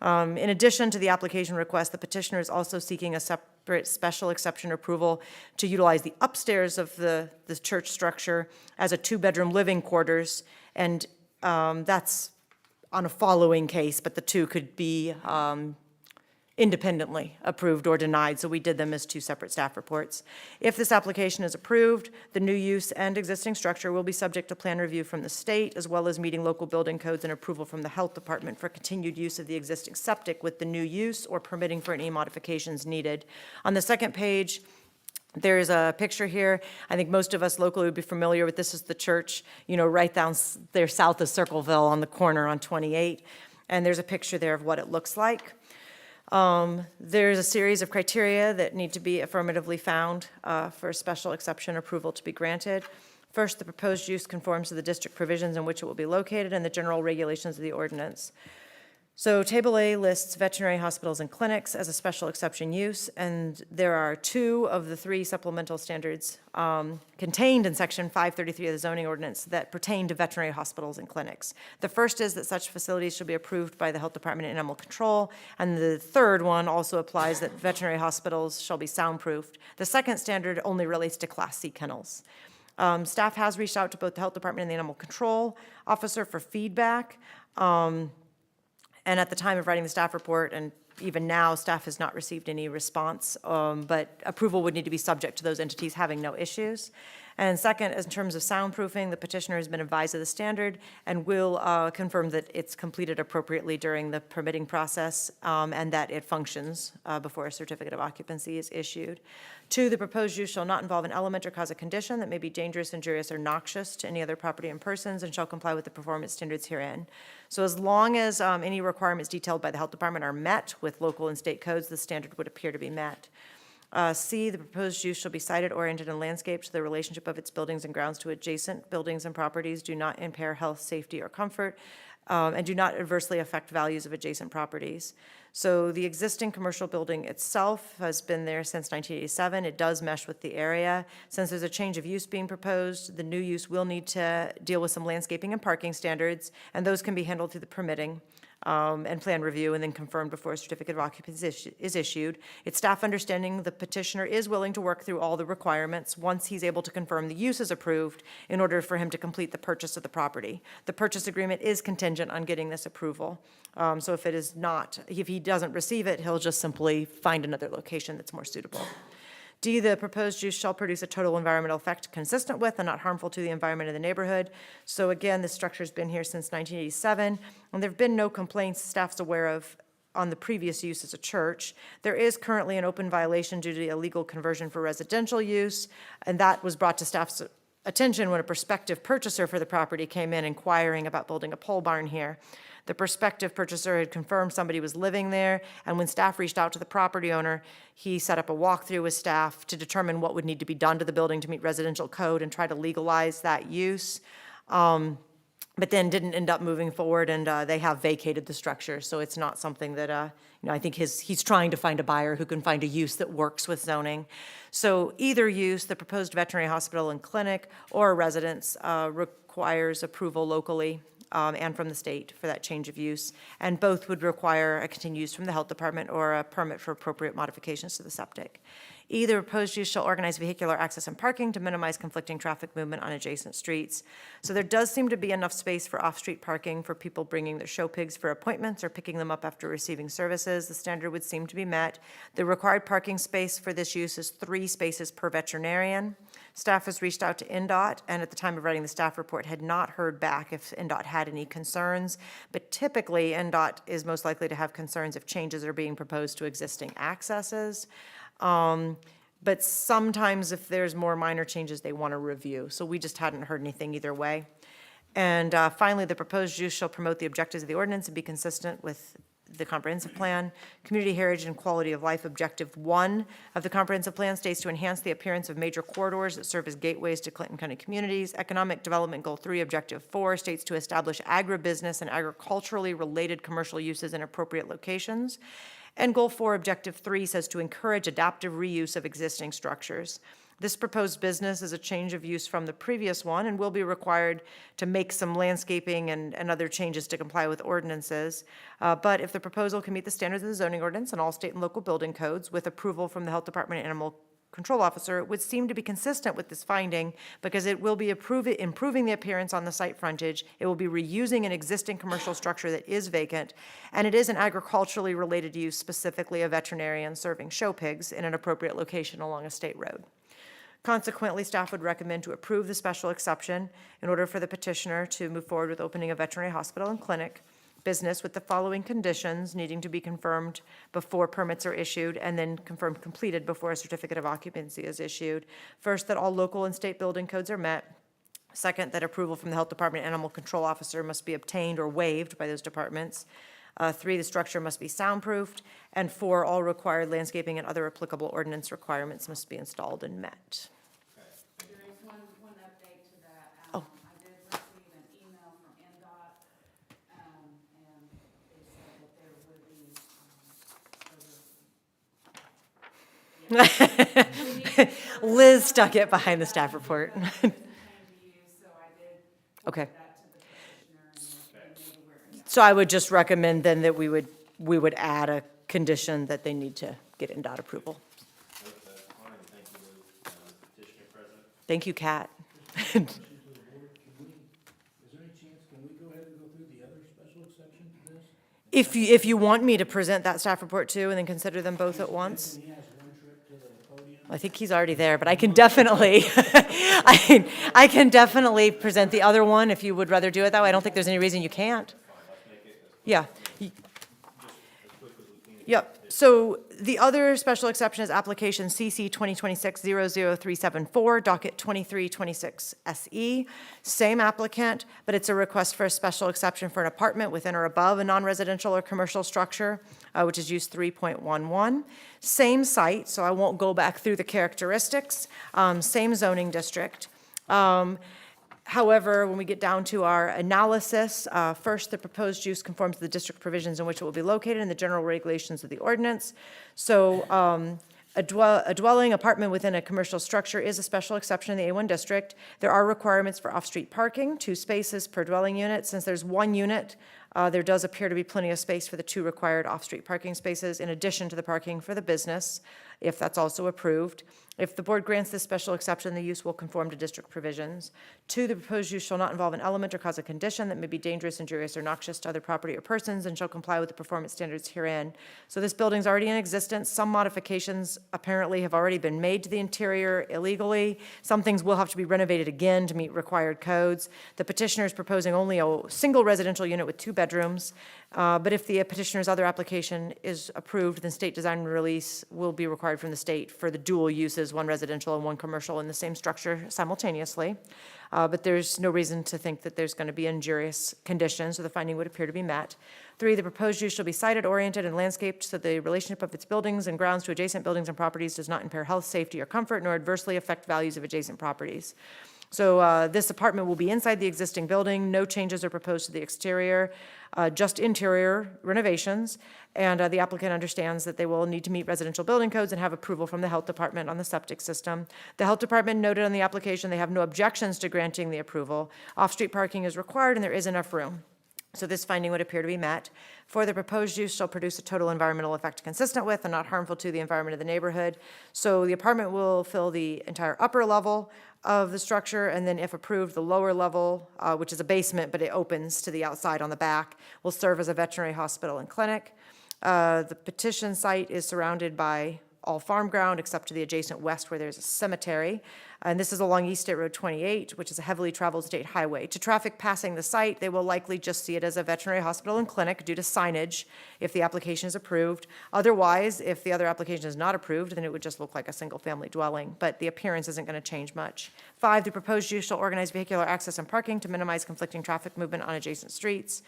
In addition to the application request, the petitioner is also seeking a separate special exception approval to utilize the upstairs of the church structure as a 2-bedroom living quarters, and that's on a following case, but the two could be independently approved or denied, so we did them as 2 separate staff reports. If this application is approved, the new use and existing structure will be subject to plan review from the state, as well as meeting local building codes and approval from the health department for continued use of the existing septic with the new use or permitting for any modifications needed. On the second page, there's a picture here. I think most of us locally would be familiar with this. Is the church, right down there south of Circleville on the corner on 28. And there's a picture there of what it looks like. There's a series of criteria that need to be affirmatively found for special exception approval to be granted. First, the proposed use conforms to the district provisions in which it will be located and the general regulations of the ordinance. So Table A lists veterinary hospitals and clinics as a special exception use, and there are 2 of the 3 supplemental standards contained in Section 533 of the zoning ordinance that pertain to veterinary hospitals and clinics. The first is that such facilities shall be approved by the Health Department and Animal Control, and the third one also applies that veterinary hospitals shall be soundproofed. The second standard only relates to Class C kennels. Staff has reached out to both the Health Department and the Animal Control Officer for feedback. And at the time of writing the staff report, and even now, staff has not received any response, but approval would need to be subject to those entities having no issues. And second, in terms of soundproofing, the petitioner has been advised of the standard and will confirm that it's completed appropriately during the permitting process and that it functions before a certificate of occupancy is issued. 2, the proposed use shall not involve an element or cause a condition that may be dangerous, injurious, or noxious to any other property and persons and shall comply with the performance standards herein. So as long as any requirements detailed by the Health Department are met with local and state codes, the standard would appear to be met. C, the proposed use shall be sited, oriented, and landscaped so the relationship of its buildings and grounds to adjacent buildings and properties do not impair health, safety, or comfort, and do not adversely affect values of adjacent properties. So the existing commercial building itself has been there since 1987. It does mesh with the area. Since there's a change of use being proposed, the new use will need to deal with some landscaping and parking standards, and those can be handled through the permitting and plan review, and then confirmed before a certificate of occupancy is issued. It's staff understanding the petitioner is willing to work through all the requirements once he's able to confirm the use is approved in order for him to complete the purchase of the property. The purchase agreement is contingent on getting this approval. So if he doesn't receive it, he'll just simply find another location that's more suitable. D, the proposed use shall produce a total environmental effect consistent with and not harmful to the environment of the neighborhood. So again, this structure's been here since 1987, and there have been no complaints staff's aware of on the previous use as a church. There is currently an open violation due to the illegal conversion for residential use, and that was brought to staff's attention when a prospective purchaser for the property came in inquiring about building a pole barn here. The prospective purchaser had confirmed somebody was living there, and when staff reached out to the property owner, he set up a walkthrough with staff to determine what would need to be done to the building to meet residential code and try to legalize that use. But then didn't end up moving forward, and they have vacated the structure, so it's not something that, I think he's trying to find a buyer who can find a use that works with zoning. So either use, the proposed veterinary hospital and clinic, or a residence requires approval locally and from the state for that change of use, and both would require a continued use from the health department or a permit for appropriate modifications to the septic. Either proposed use shall organize vehicular access and parking to minimize conflicting traffic movement on adjacent streets. So there does seem to be enough space for off-street parking for people bringing their show pigs for appointments or picking them up after receiving services. The standard would seem to be met. The required parking space for this use is 3 spaces per veterinarian. Staff has reached out to NDOT, and at the time of writing the staff report, had not heard back if NDOT had any concerns. But typically, NDOT is most likely to have concerns if changes are being proposed to existing accesses. But sometimes if there's more minor changes, they want to review. So we just hadn't heard anything either way. And finally, the proposed use shall promote the objectives of the ordinance and be consistent with the comprehensive plan. Community heritage and quality of life objective 1 of the comprehensive plan states to enhance the appearance of major corridors that serve as gateways to Clinton County communities. Economic development goal 3 objective 4 states to establish agribusiness and agriculturally related commercial uses in appropriate locations. And goal 4 objective 3 says to encourage adaptive reuse of existing structures. This proposed business is a change of use from the previous one and will be required to make some landscaping and other changes to comply with ordinances. But if the proposal can meet the standards of the zoning ordinance and all state and local building codes with approval from the Health Department and Animal Control Officer, it would seem to be consistent with this finding because it will be improving the appearance on the site frontage. It will be reusing an existing commercial structure that is vacant, and it is an agriculturally related use, specifically a veterinarian serving show pigs in an appropriate location along a state road. Consequently, staff would recommend to approve the special exception in order for the petitioner to move forward with opening a veterinary hospital and clinic business with the following conditions needing to be confirmed before permits are issued and then confirmed completed before a certificate of occupancy is issued. First, that all local and state building codes are met. Second, that approval from the Health Department and Animal Control Officer must be obtained or waived by those departments. 3, the structure must be soundproofed. And 4, all required landscaping and other applicable ordinance requirements must be installed and met. There is one update to that. Oh. I did receive an email from NDOT, and they said that Liz stuck it behind the staff report. Because it was intended to use, so I did Okay. forward that to the petitioner and made aware of that. So I would just recommend then that we would add a condition that they need to get NDOT approval. Nope, that's fine, thank you, petitioner present. Thank you, Kat. Questions to the board? Is there any chance, can we go ahead and go through the other special exception to this? If you want me to present that staff report too, and then consider them both at once, He has one trip to the podium. I think he's already there, but I can definitely, I can definitely present the other one if you would rather do it that way. I don't think there's any reason you can't. Yeah. Yep. So the other special exception is application CC 2026-00374, docket 2326 SE. Same applicant, but it's a request for a special exception for an apartment within or above a non-residential or commercial structure, which is use 3.11. Same site, so I won't go back through the characteristics. Same zoning district. However, when we get down to our analysis, first, the proposed use conforms to the district provisions in which it will be located and the general regulations of the ordinance. So a dwelling apartment within a commercial structure is a special exception in the A1 district. There are requirements for off-street parking, 2 spaces per dwelling unit. Since there's 1 unit, there does appear to be plenty of space for the 2 required off-street parking spaces in addition to the parking for the business, if that's also approved. If the board grants this special exception, the use will conform to district provisions. 2, the proposed use shall not involve an element or cause a condition that may be dangerous, injurious, or noxious to other property or persons and shall comply with the performance standards herein. So this building's already in existence. Some modifications apparently have already been made to the interior illegally. Some things will have to be renovated again to meet required codes. The petitioner is proposing only a single residential unit with 2 bedrooms. But if the petitioner's other application is approved, then state design and release will be required from the state for the dual uses, 1 residential and 1 commercial in the same structure simultaneously. But there's no reason to think that there's going to be injurious conditions, so the finding would appear to be met. 3, the proposed use shall be sited, oriented, and landscaped so the relationship of its buildings and grounds to adjacent buildings and properties does not impair health, safety, or comfort, nor adversely affect values of adjacent properties. So this apartment will be inside the existing building. No changes are proposed to the exterior, just interior renovations. And the applicant understands that they will need to meet residential building codes and have approval from the health department on the septic system. The health department noted on the application they have no objections to granting the approval. Off-street parking is required and there is enough room. So this finding would appear to be met. 4, the proposed use shall produce a total environmental effect consistent with and not harmful to the environment of the neighborhood. So the apartment will fill the entire upper level of the structure, and then if approved, the lower level, which is a basement, but it opens to the outside on the back, will serve as a veterinary hospital and clinic. The petition site is surrounded by all farm ground except to the adjacent west where there's a cemetery. And this is along East State Road 28, which is a heavily traveled state highway. To traffic passing the site, they will likely just see it as a veterinary hospital and clinic due to signage if the application is approved. Otherwise, if the other application is not approved, then it would just look like a single-family dwelling, but the appearance isn't going to change much. 5, the proposed use shall organize vehicular access and parking to minimize conflicting traffic movement on adjacent streets.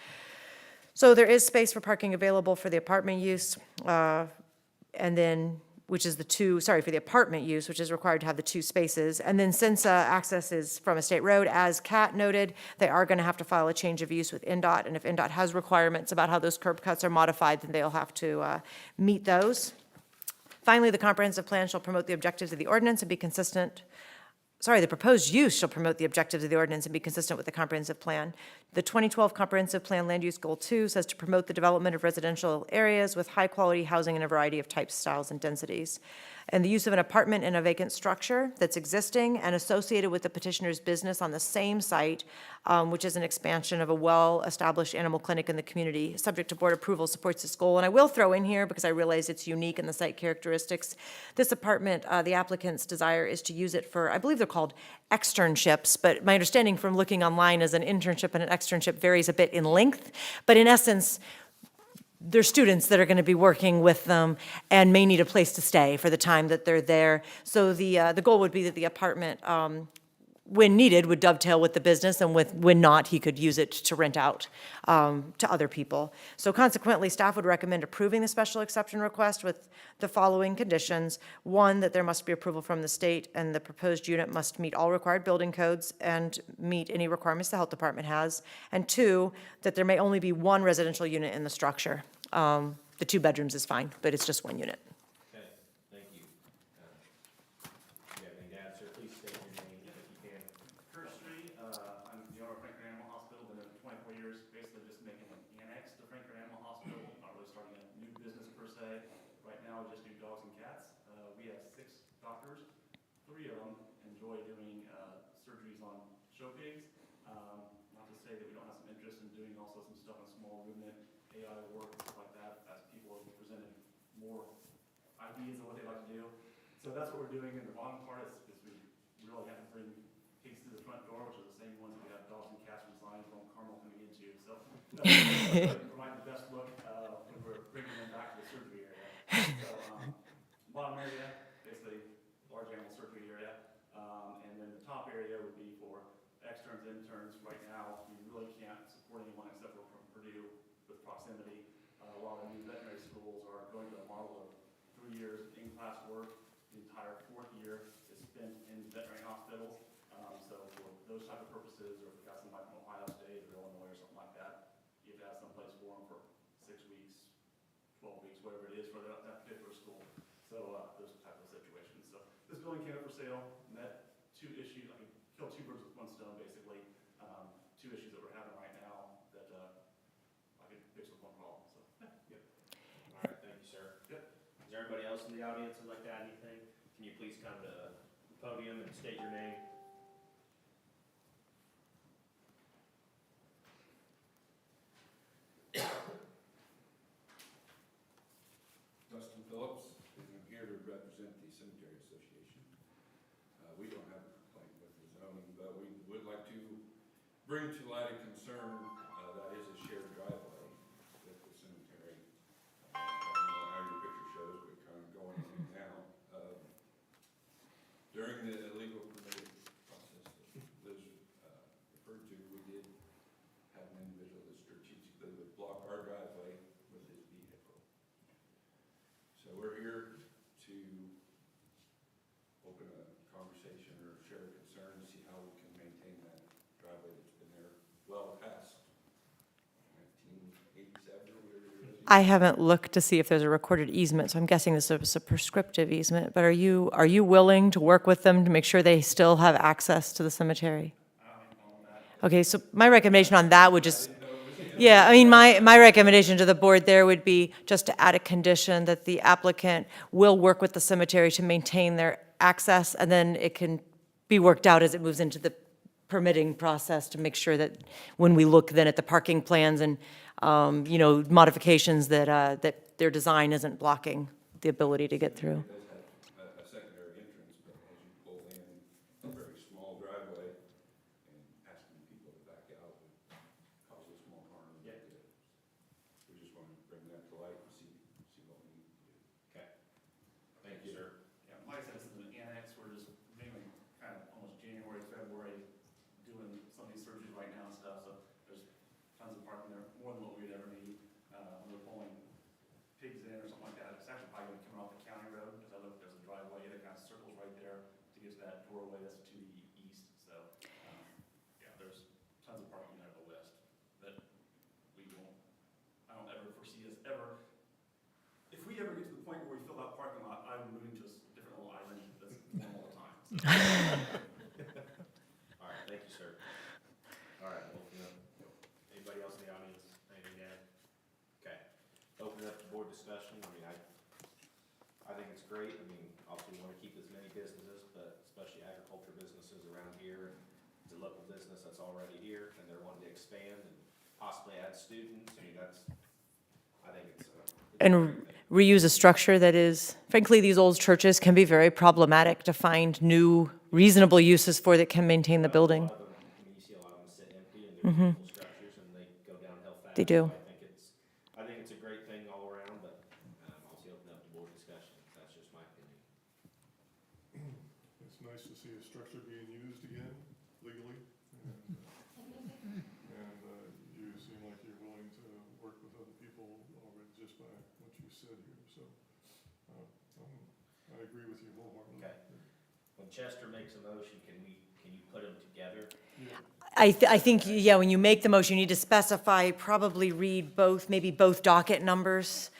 So there is space for parking available for the apartment use, and then which is for the apartment use, which is required to have the 2 spaces. And then since access is from a state road, as Kat noted, they are going to have to file a change of use with NDOT. And if NDOT has requirements about how those curb cuts are modified, then they'll have to meet those. Finally, the comprehensive plan shall promote the objectives of the ordinance and be consistent. The proposed use shall promote the objectives of the ordinance and be consistent with the comprehensive plan. The 2012 Comprehensive Plan Land Use Goal 2 says to promote the development of residential areas with high-quality housing in a variety of types, styles, and densities. And the use of an apartment in a vacant structure that's existing and associated with the petitioner's business on the same site, which is an expansion of a well-established animal clinic in the community, subject to board approval, supports this goal. And I will throw in here, because I realize it's unique in the site characteristics, this apartment, the applicant's desire is to use it for, I believe they're called externships, but my understanding from looking online is an internship and an externship varies a bit in length. But in essence, they're students that are going to be working with them and may need a place to stay for the time that they're there. So the goal would be that the apartment, when needed, would dovetail with the business, and when not, he could use it to rent out to other people. So consequently, staff would recommend approving the special exception request with the following conditions. 1, that there must be approval from the state, and the proposed unit must meet all required building codes and meet any requirements the health department has. And 2, that there may only be 1 residential unit in the structure. The 2 bedrooms is fine, but it's just 1 unit. Okay, thank you. now we just do dogs and cats. We have 6 doctors. 3 of them enjoy doing surgeries on show pigs. Not to say that we don't have some interest in doing also some stuff on small movement, AI work, and stuff like that, as people have presented more ideas of what they like to do. So that's what we're doing in the bottom part is we really have to bring pigs through the front door, which are the same ones that we have dogs and cats from signs on Carmel coming into. So provide the best look when we're bringing them back to the surgery area. So bottom area, basically large animal surgery area, and then the top area would be for externs, interns. Right now, we really can't support anyone except for from Purdue with proximity. A lot of new veterinary schools are going to a model of 3 years of in-class work. The entire 4th year is spent in veterinary hospitals. So for those type of purposes, or if you've got somebody from Ohio State or Illinois or something like that, you have to have someplace for them for 6 weeks, 12 weeks, whatever it is for that particular school. So those type of situations. So this building came up for sale, met 2 issues. I could kill 2 birds with 1 stone, basically. 2 issues that we're having right now that I could fix with 1 problem. So yeah. All right, thank you, sir. Yep. Is there anybody else in the audience who'd like to add anything? Can you please come to the podium and state your name? Dustin Phillips, and I'm here to represent the Cemetery Association. We don't have a complaint with the zoning, but we would like to bring to light a concern that is a shared driveway with the cemetery. I don't know how your picture shows, but kind of going in now. During the illegal permitting process that Liz referred to, we did have an individual that strategically would block our driveway with his vehicle. So we're here to open a conversation or share a concern, see how we can maintain that driveway that's been there well past 1987 or whatever it is. I haven't looked to see if there's a recorded easement, so I'm guessing this is a prescriptive easement, but are you willing to work with them to make sure they still have access to the cemetery? Okay, so my recommendation on that would just, yeah, I mean, my recommendation to the board there would be just to add a condition that the applicant will work with the cemetery to maintain their access, and then it can be worked out as it moves into the permitting process to make sure that when we look then at the parking plans and, modifications that their design isn't blocking the ability to get through. It does have a secondary entrance, but as you pull in a very small driveway and asking people to back out would cause a small harm. Yeah. We just want to bring that to light and see what we need to do. Okay. Thank you, sir. Yeah, like I said, this is an annex. We're just mainly kind of almost January, February, doing some of these surgeries right now and stuff. So there's tons of parking there, more than what we'd ever need. When we're pulling pigs in or something like that, it's actually probably going to come off the county road, because I look, there's a driveway that kind of circles right there to get to that doorway that's to the east. So, yeah, there's tons of parking there to the west that we won't, I don't ever foresee us ever. If we ever get to the point where we fill that parking lot, I'm moving to a different little island that's warm all the time. So. All right, thank you, sir. All right, we'll open up. Anybody else in the audience? Anything to add? Okay. Open up to board discussion. I mean, I think it's great. I mean, obviously we want to keep as many businesses, but especially agriculture businesses around here. It's a local business that's already here, and they're wanting to expand and possibly add students. I mean, I think it's a And great thing. reuse a structure that is, frankly, these old churches can be very problematic to find new reasonable uses for that can maintain the building. A lot of them, I mean, you see a lot of them sit empty and they're beautiful structures and they go downhill fast. They do. So I think it's a great thing all around, but obviously open up to board discussion. That's just my opinion. It's nice to see a structure being used again legally, and you seem like you're willing to work with other people already just by what you said here, so I agree with you wholeheartedly. Okay. When Chester makes a motion, can you put them together? Yeah. I think, yeah, when you make the motion, you need to specify, probably read both, maybe both docket numbers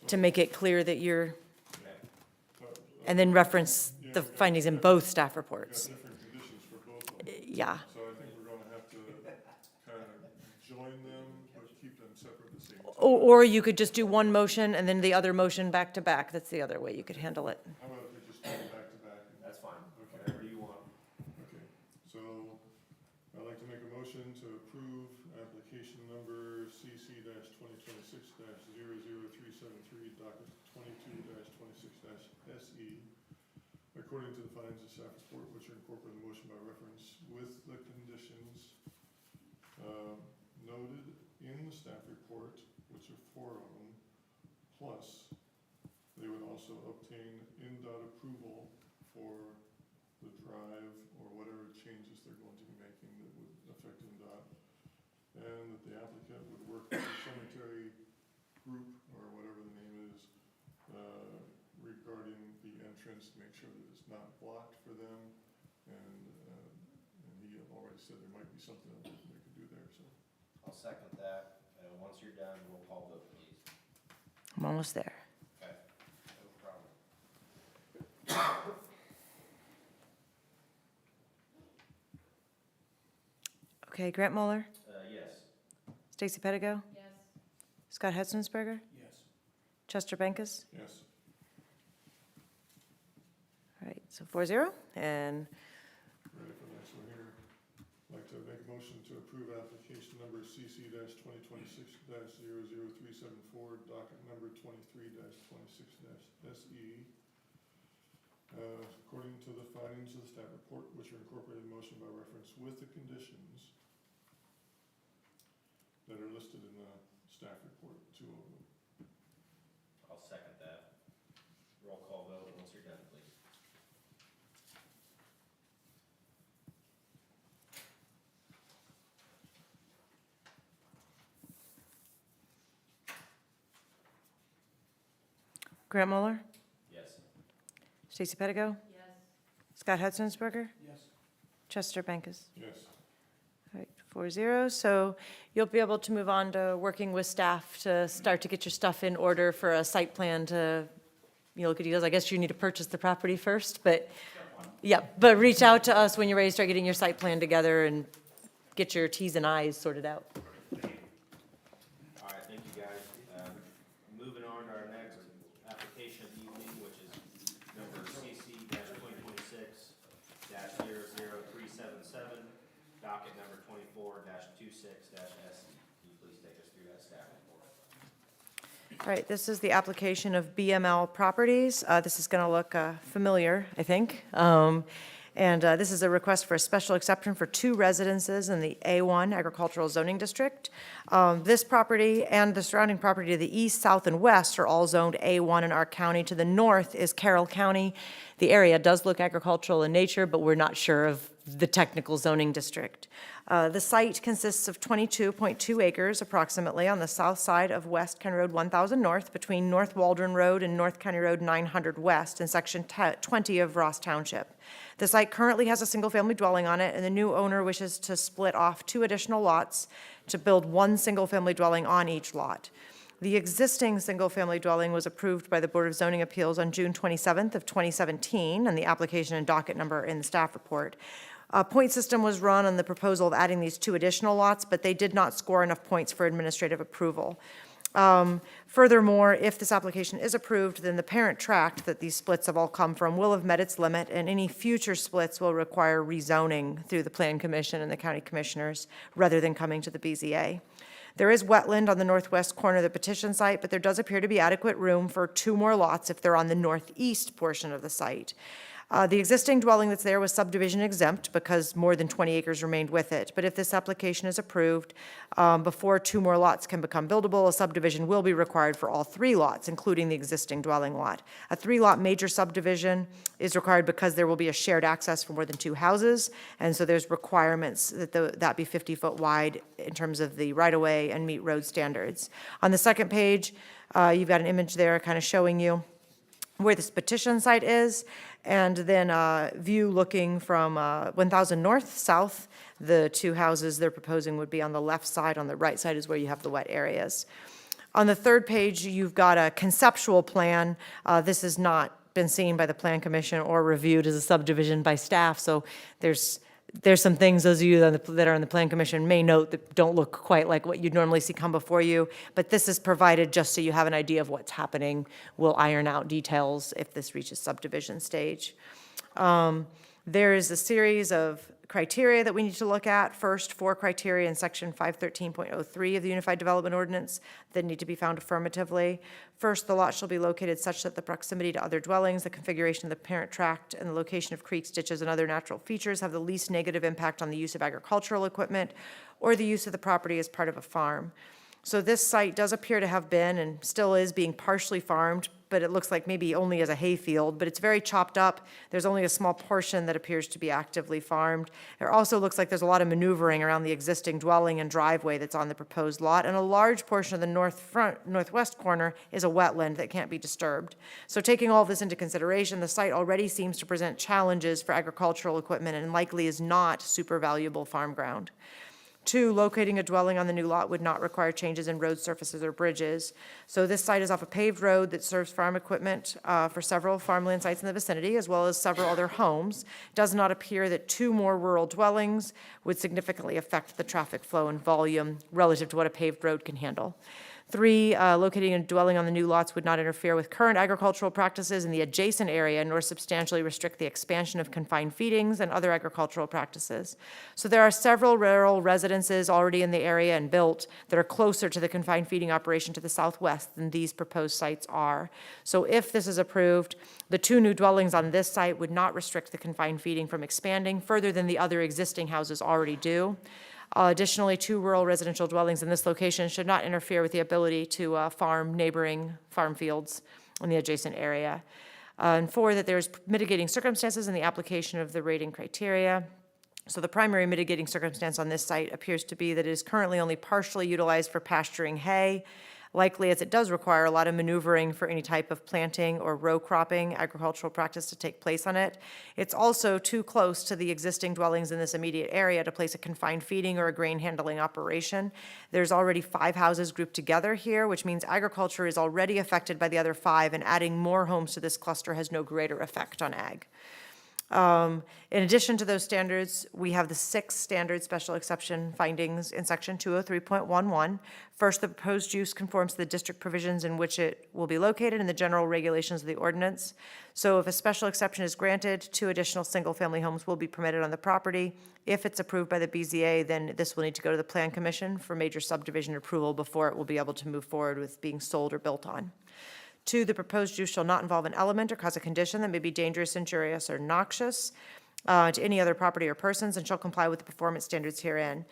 to make it clear that you're, Okay. and then reference the findings in both staff reports. Got different conditions for both of them. Yeah. So I think we're gonna have to kind of join them, but keep them separate at the same time. Or you could just do one motion and then the other motion back to back. That's the other way you could handle it. How about if we just do it back to back? That's fine, Okay. whatever you want. Okay, so I'd like to make a motion to approve application number CC twenty twenty-six 00373, docket 22-26 SE, according to the findings of staff report, which are incorporated in the motion by reference, with the conditions noted in the staff report, which are 4 of them, plus they would also obtain NDOT approval for the drive or whatever changes they're going to be making that would affect NDOT, and that the applicant would work with the cemetery group, or whatever the name is, regarding the entrance, to make sure that it's not blocked for them, and he already said there might be something else that they could do there, so. I'll second that, and once you're done, we'll call vote, please. I'm almost there. Okay, no problem. Okay, Grant Muller, Yes. Stacy Pettigo, Yes. Scott Hetzensberger, Yes. Chester Bankus. Yes. All right, so 4-0, and Ready for the next one here. I'd like to make a motion to approve application number CC twenty twenty-six 00374, docket number 23-26 SE. According to the findings of the staff report, which are incorporated in motion by reference, with the conditions that are listed in the staff report, 2 of them. I'll second that. Roll call vote, once you're done, please. Grant Muller, Yes. Stacy Pettigo, Yes. Scott Hetzensberger, Yes. Chester Bankus. Yes. All right, 4-0, so you'll be able to move on to working with staff to start to get your stuff in order for a site plan to, look at details. I guess you need to purchase the property first, but, yeah, but reach out to us when you're ready to start getting your site plan together and get your Ts and Is sorted out. All right, thank you, guys. Moving on to our next application evening, which is number CC 2026 00377, docket number 24-26 SE. Can you please take us through that staff report? All right, this is the application of BML Properties. This is going to look familiar, I think. This is a request for a special exception for 2 residences in the A1 Agricultural Zoning District. This property and the surrounding property to the east, south, and west are all zoned A1 in our county. To the north is Carroll County. The area does look agricultural in nature, but we're not sure of the technical zoning district. The site consists of 22.2 acres approximately on the south side of West County Road 1000 North between North Waldron Road and North County Road 900 West in Section 20 of Ross Township. The site currently has a single-family dwelling on it, and the new owner wishes to split off 2 additional lots to build 1 single-family dwelling on each lot. The existing single-family dwelling was approved by the Board of Zoning Appeals on June 27th of 2017, and the application and docket number in the staff report. A point system was run on the proposal of adding these 2 additional lots, but they did not score enough points for administrative approval. Furthermore, if this application is approved, then the parent tract that these splits have all come from will have met its limit, and any future splits will require rezoning through the Plan Commission and the County Commissioners rather than coming to the BZA. There is wetland on the northwest corner of the petition site, but there does appear to be adequate room for 2 more lots if they're on the northeast portion of the site. The existing dwelling that's there was subdivision exempt because more than 20 acres remained with it. But if this application is approved, before 2 more lots can become buildable, a subdivision will be required for all 3 lots, including the existing dwelling lot. A 3-lot major subdivision is required because there will be a shared access for more than 2 houses, and so there's requirements that that be 50-foot wide in terms of the right-of-way and meet road standards. On the second page, you've got an image there kind of showing you where this petition site is, and then view looking from 1000 north, south. The 2 houses they're proposing would be on the left side. On the right side is where you have the wet areas. On the third page, you've got a conceptual plan. This has not been seen by the Plan Commission or reviewed as a subdivision by staff, so there's there's some things, those of you that are on the Plan Commission may note, that don't look quite like what you'd normally see come before you, but this is provided just so you have an idea of what's happening. We'll iron out details if this reaches subdivision stage. There is a series of criteria that we need to look at. First, 4 criteria in section 513.03 of the Unified Development Ordinance that need to be found affirmatively. First, the lot shall be located such that the proximity to other dwellings, the configuration of the parent tract, and the location of creeks, ditches, and other natural features have the least negative impact on the use of agricultural equipment or the use of the property as part of a farm. So this site does appear to have been and still is being partially farmed, but it looks like maybe only as a hayfield, but it's very chopped up. There's only a small portion that appears to be actively farmed. It also looks like there's a lot of maneuvering around the existing dwelling and driveway that's on the proposed lot, and a large portion of the northwest corner is a wetland that can't be disturbed. So taking all of this into consideration, the site already seems to present challenges for agricultural equipment and likely is not super valuable farm ground. 2, locating a dwelling on the new lot would not require changes in road surfaces or bridges. So this site is off a paved road that serves farm equipment for several farmland sites in the vicinity, as well as several other homes. It does not appear that 2 more rural dwellings would significantly affect the traffic flow and volume relative to what a paved road can handle. 3, locating a dwelling on the new lots would not interfere with current agricultural practices in the adjacent area nor substantially restrict the expansion of confined feedings and other agricultural practices. So there are several rural residences already in the area and built that are closer to the confined feeding operation to the southwest than these proposed sites are. So if this is approved, the 2 new dwellings on this site would not restrict the confined feeding from expanding further than the other existing houses already do. Additionally, 2 rural residential dwellings in this location should not interfere with the ability to farm neighboring farm fields in the adjacent area. And 4, that there's mitigating circumstances in the application of the rating criteria. So the primary mitigating circumstance on this site appears to be that it is currently only partially utilized for pasturing hay, likely as it does require a lot of maneuvering for any type of planting or row cropping agricultural practice to take place on it. It's also too close to the existing dwellings in this immediate area to place a confined feeding or a grain handling operation. There's already 5 houses grouped together here, which means agriculture is already affected by the other 5, and adding more homes to this cluster has no greater effect on ag. In addition to those standards, we have the 6 standard special exception findings in section 203.11. First, the proposed use conforms to the district provisions in which it will be located and the general regulations of the ordinance. So if a special exception is granted, 2 additional single-family homes will be permitted on the property. If it's approved by the BZA, then this will need to go to the Plan Commission for major subdivision approval before it will be able to move forward with being sold or built on. 2, the proposed use shall not involve an element or cause a condition that may be dangerous, injurious, or noxious to any other property or persons, and shall comply with the performance standards herein.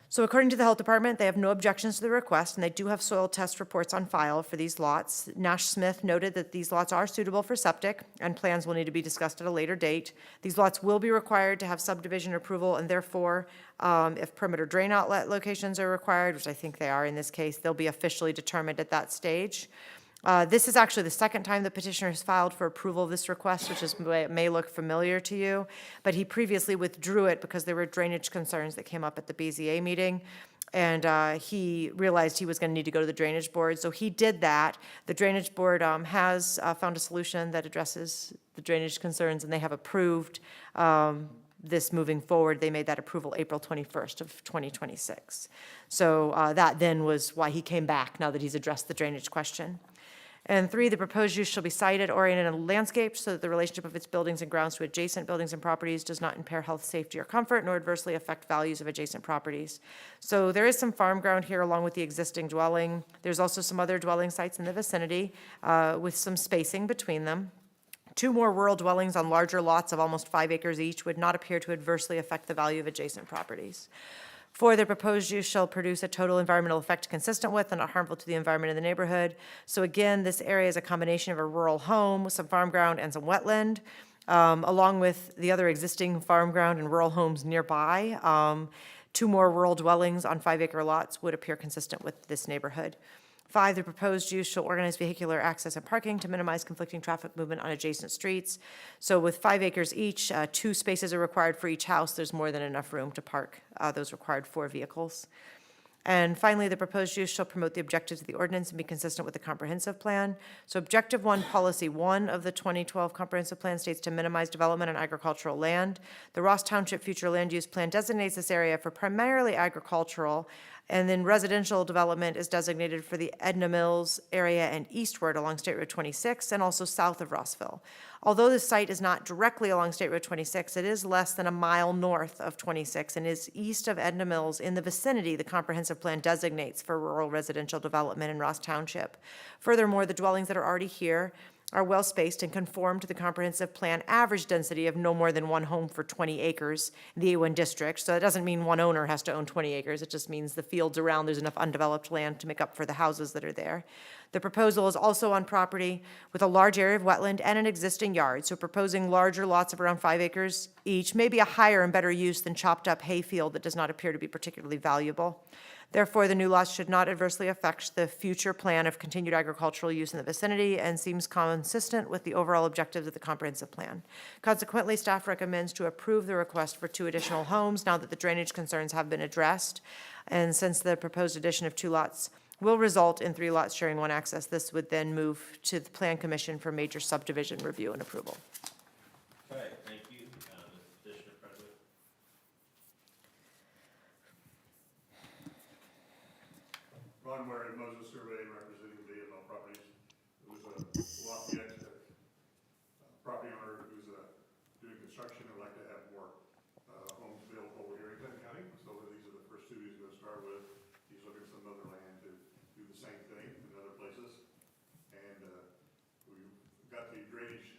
So according to the Health Department, they have no objections to the request, and they do have soil test reports on file for these lots. Nash Smith noted that these lots are suitable for septic, and plans will need to be discussed at a later date. These lots will be required to have subdivision approval, and therefore, if perimeter drain outlet locations are required, which I think they are in this case, they'll be officially determined at that stage. This is actually the second time the petitioner has filed for approval of this request, which may look familiar to you, but he previously withdrew it because there were drainage concerns that came up at the BZA meeting, and he realized he was going to need to go to the drainage board, so he did that. The drainage board has found a solution that addresses the drainage concerns, and they have approved this moving forward. They made that approval April 21st of 2026. So that then was why he came back, now that he's addressed the drainage question. And 3, the proposed use shall be sited, oriented, and landscaped so that the relationship of its buildings and grounds to adjacent buildings and properties does not impair health, safety, or comfort, nor adversely affect values of adjacent properties. So there is some farm ground here along with the existing dwelling. There's also some other dwelling sites in the vicinity with some spacing between them. 2 more rural dwellings on larger lots of almost 5 acres each would not appear to adversely affect the value of adjacent properties. 4, the proposed use shall produce a total environmental effect consistent with and not harmful to the environment in the neighborhood. So again, this area is a combination of a rural home with some farm ground and some wetland, along with the other existing farm ground and rural homes nearby. 2 more rural dwellings on 5-acre lots would appear consistent with this neighborhood. 5, the proposed use shall organize vehicular access and parking to minimize conflicting traffic movement on adjacent streets. So with 5 acres each, 2 spaces are required for each house. There's more than enough room to park those required 4 vehicles. And finally, the proposed use shall promote the objectives of the ordinance and be consistent with the comprehensive plan. So Objective 1, Policy 1 of the 2012 Comprehensive Plan states to minimize development on agricultural land. The Ross Township Future Land Use Plan designates this area for primarily agricultural, and then residential development is designated for the Edna Mills area and eastward along State Road 26 and also south of Rossville. Although the site is not directly along State Road 26, it is less than a mile north of 26 and is east of Edna Mills in the vicinity the comprehensive plan designates for rural residential development in Ross Township. Furthermore, the dwellings that are already here are well-spaced and conform to the comprehensive plan average density of no more than one home for 20 acres in the A1 district. So that doesn't mean one owner has to own 20 acres. It just means the fields around, there's enough undeveloped land to make up for the houses that are there. The proposal is also on property with a large area of wetland and an existing yard. So proposing larger lots of around 5 acres each may be a higher and better use than chopped-up hayfield that does not appear to be particularly valuable. Therefore, the new lots should not adversely affect the future plan of continued agricultural use in the vicinity and seems consistent with the overall objectives of the comprehensive plan. Consequently, staff recommends to approve the request for 2 additional homes now that the drainage concerns have been addressed. And since the proposed addition of 2 lots will result in 3 lots sharing 1 access, this would then move to the Plan Commission for major subdivision review and approval. Okay, thank you, Additional President. Ron Ware, Moses Survey, representing BZA Properties. It was a Lafayette property owner who's doing construction and would like to have more homes built over here in Clinton County. So these are the first 2 he's going to start with. He's looking at some other land to do the same thing in other places. And we got the drainage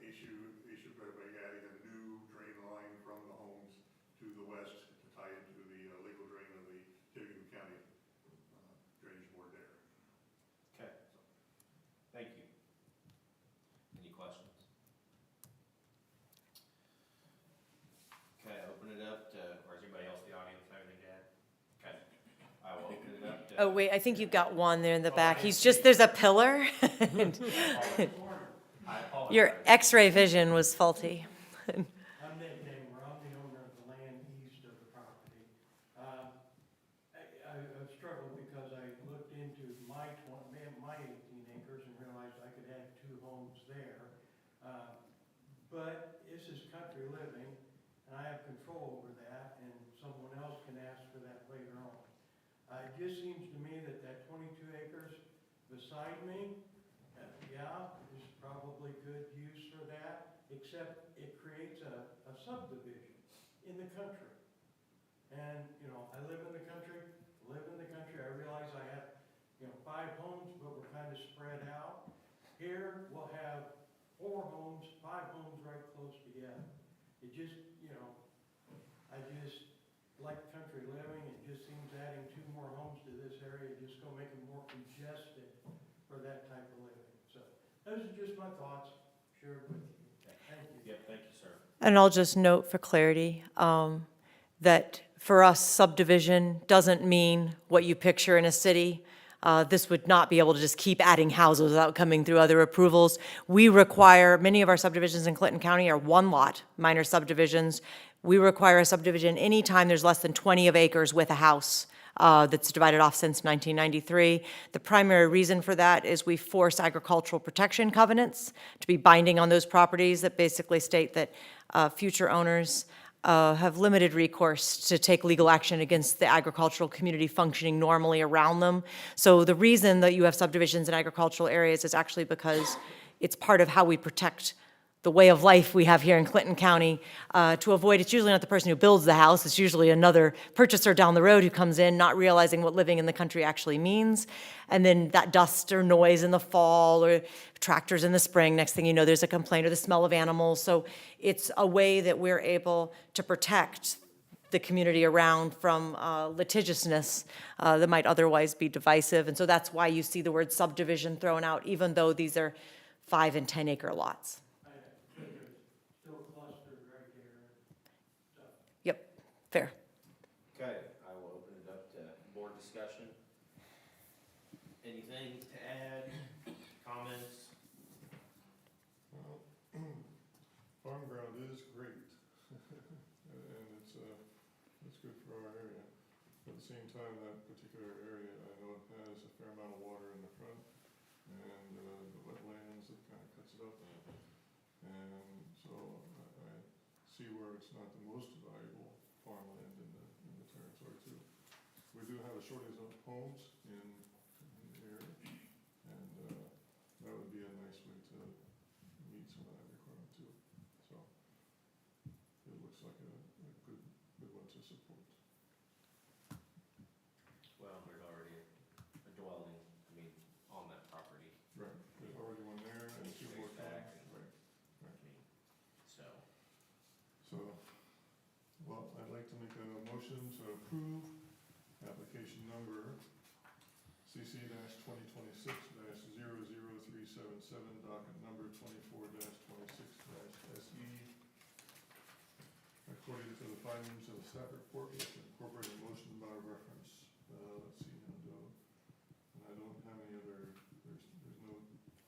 issue by adding a new drain line from the homes to the west to tie into the legal drain of the Tippecanoe County drainage board there. Okay, thank you. Any questions? Okay, open it up to, or is anybody else in the audience have anything to add? Okay, I will open it up to. Oh, wait, I think you've got one there in the back. He's just, there's a pillar. I apologize. Your X-ray vision was faulty. I'm Nick Namer, I'm the owner of the land east of the property. I've struggled because I looked into my 18 acres and realized I could have 2 homes there. But this is country living, and I have control over that, and someone else can ask for that later on. It just seems to me that 22 acres beside me, is probably good use for that, except it creates a subdivision in the country. And, I live in the country, I realize I have, 5 homes, but we're kind of spread out. Here, we'll have 4 homes, 5 homes right close together. It just, I just like country living, it just seems adding 2 more homes to this area, just gonna make it more congested for that type of living. So, those are just my thoughts, shared with you. Thank you. Yep, thank you, sir. And I'll just note for clarity that for us, subdivision doesn't mean what you picture in a city. This would not be able to just keep adding houses without coming through other approvals. We require, many of our subdivisions in Clinton County are 1 lot, minor subdivisions. We require a subdivision anytime there's less than 20 of acres with a house that's divided off since 1993. The primary reason for that is we force agricultural protection covenants to be binding on those properties that basically state that future owners have limited recourse to take legal action against the agricultural community functioning normally around them. So the reason that you have subdivisions in agricultural areas is actually because it's part of how we protect the way of life we have here in Clinton County to avoid, it's usually not the person who builds the house, it's usually another purchaser down the road who comes in not realizing what living in the country actually means. And then that dust or noise in the fall or tractors in the spring, next thing you know, there's a complaint or the smell of animals. So it's a way that we're able to protect the community around from litigiousness that might otherwise be divisive. And so that's why you see the word subdivision thrown out, even though these are 5 and 10 acre lots. Still clustered right there. So. Yep, fair. Okay, I will open it up to board discussion. Anything to add, comments? Well, farm ground is great, and it's good for our area. At the same time, that particular area, I know it has a fair amount of water in the front, and the wetlands, it kind of cuts it up. And so I see where it's not the most valuable farmland in the territory too. We do have a shortage of homes in the area, and that would be a nice way to meet some of that requirement too. So it looks like a good one to support. Well, there's already a dwelling, on that property. Right, there's already one there and two more Back coming. and- Right, So, so, well, I'd like to make a motion to approve application number CC-2026-00377, docket number 24-26-SE, according to the findings of the staff report, with incorporated motion by reference. Let's see, and I don't have any other, there's no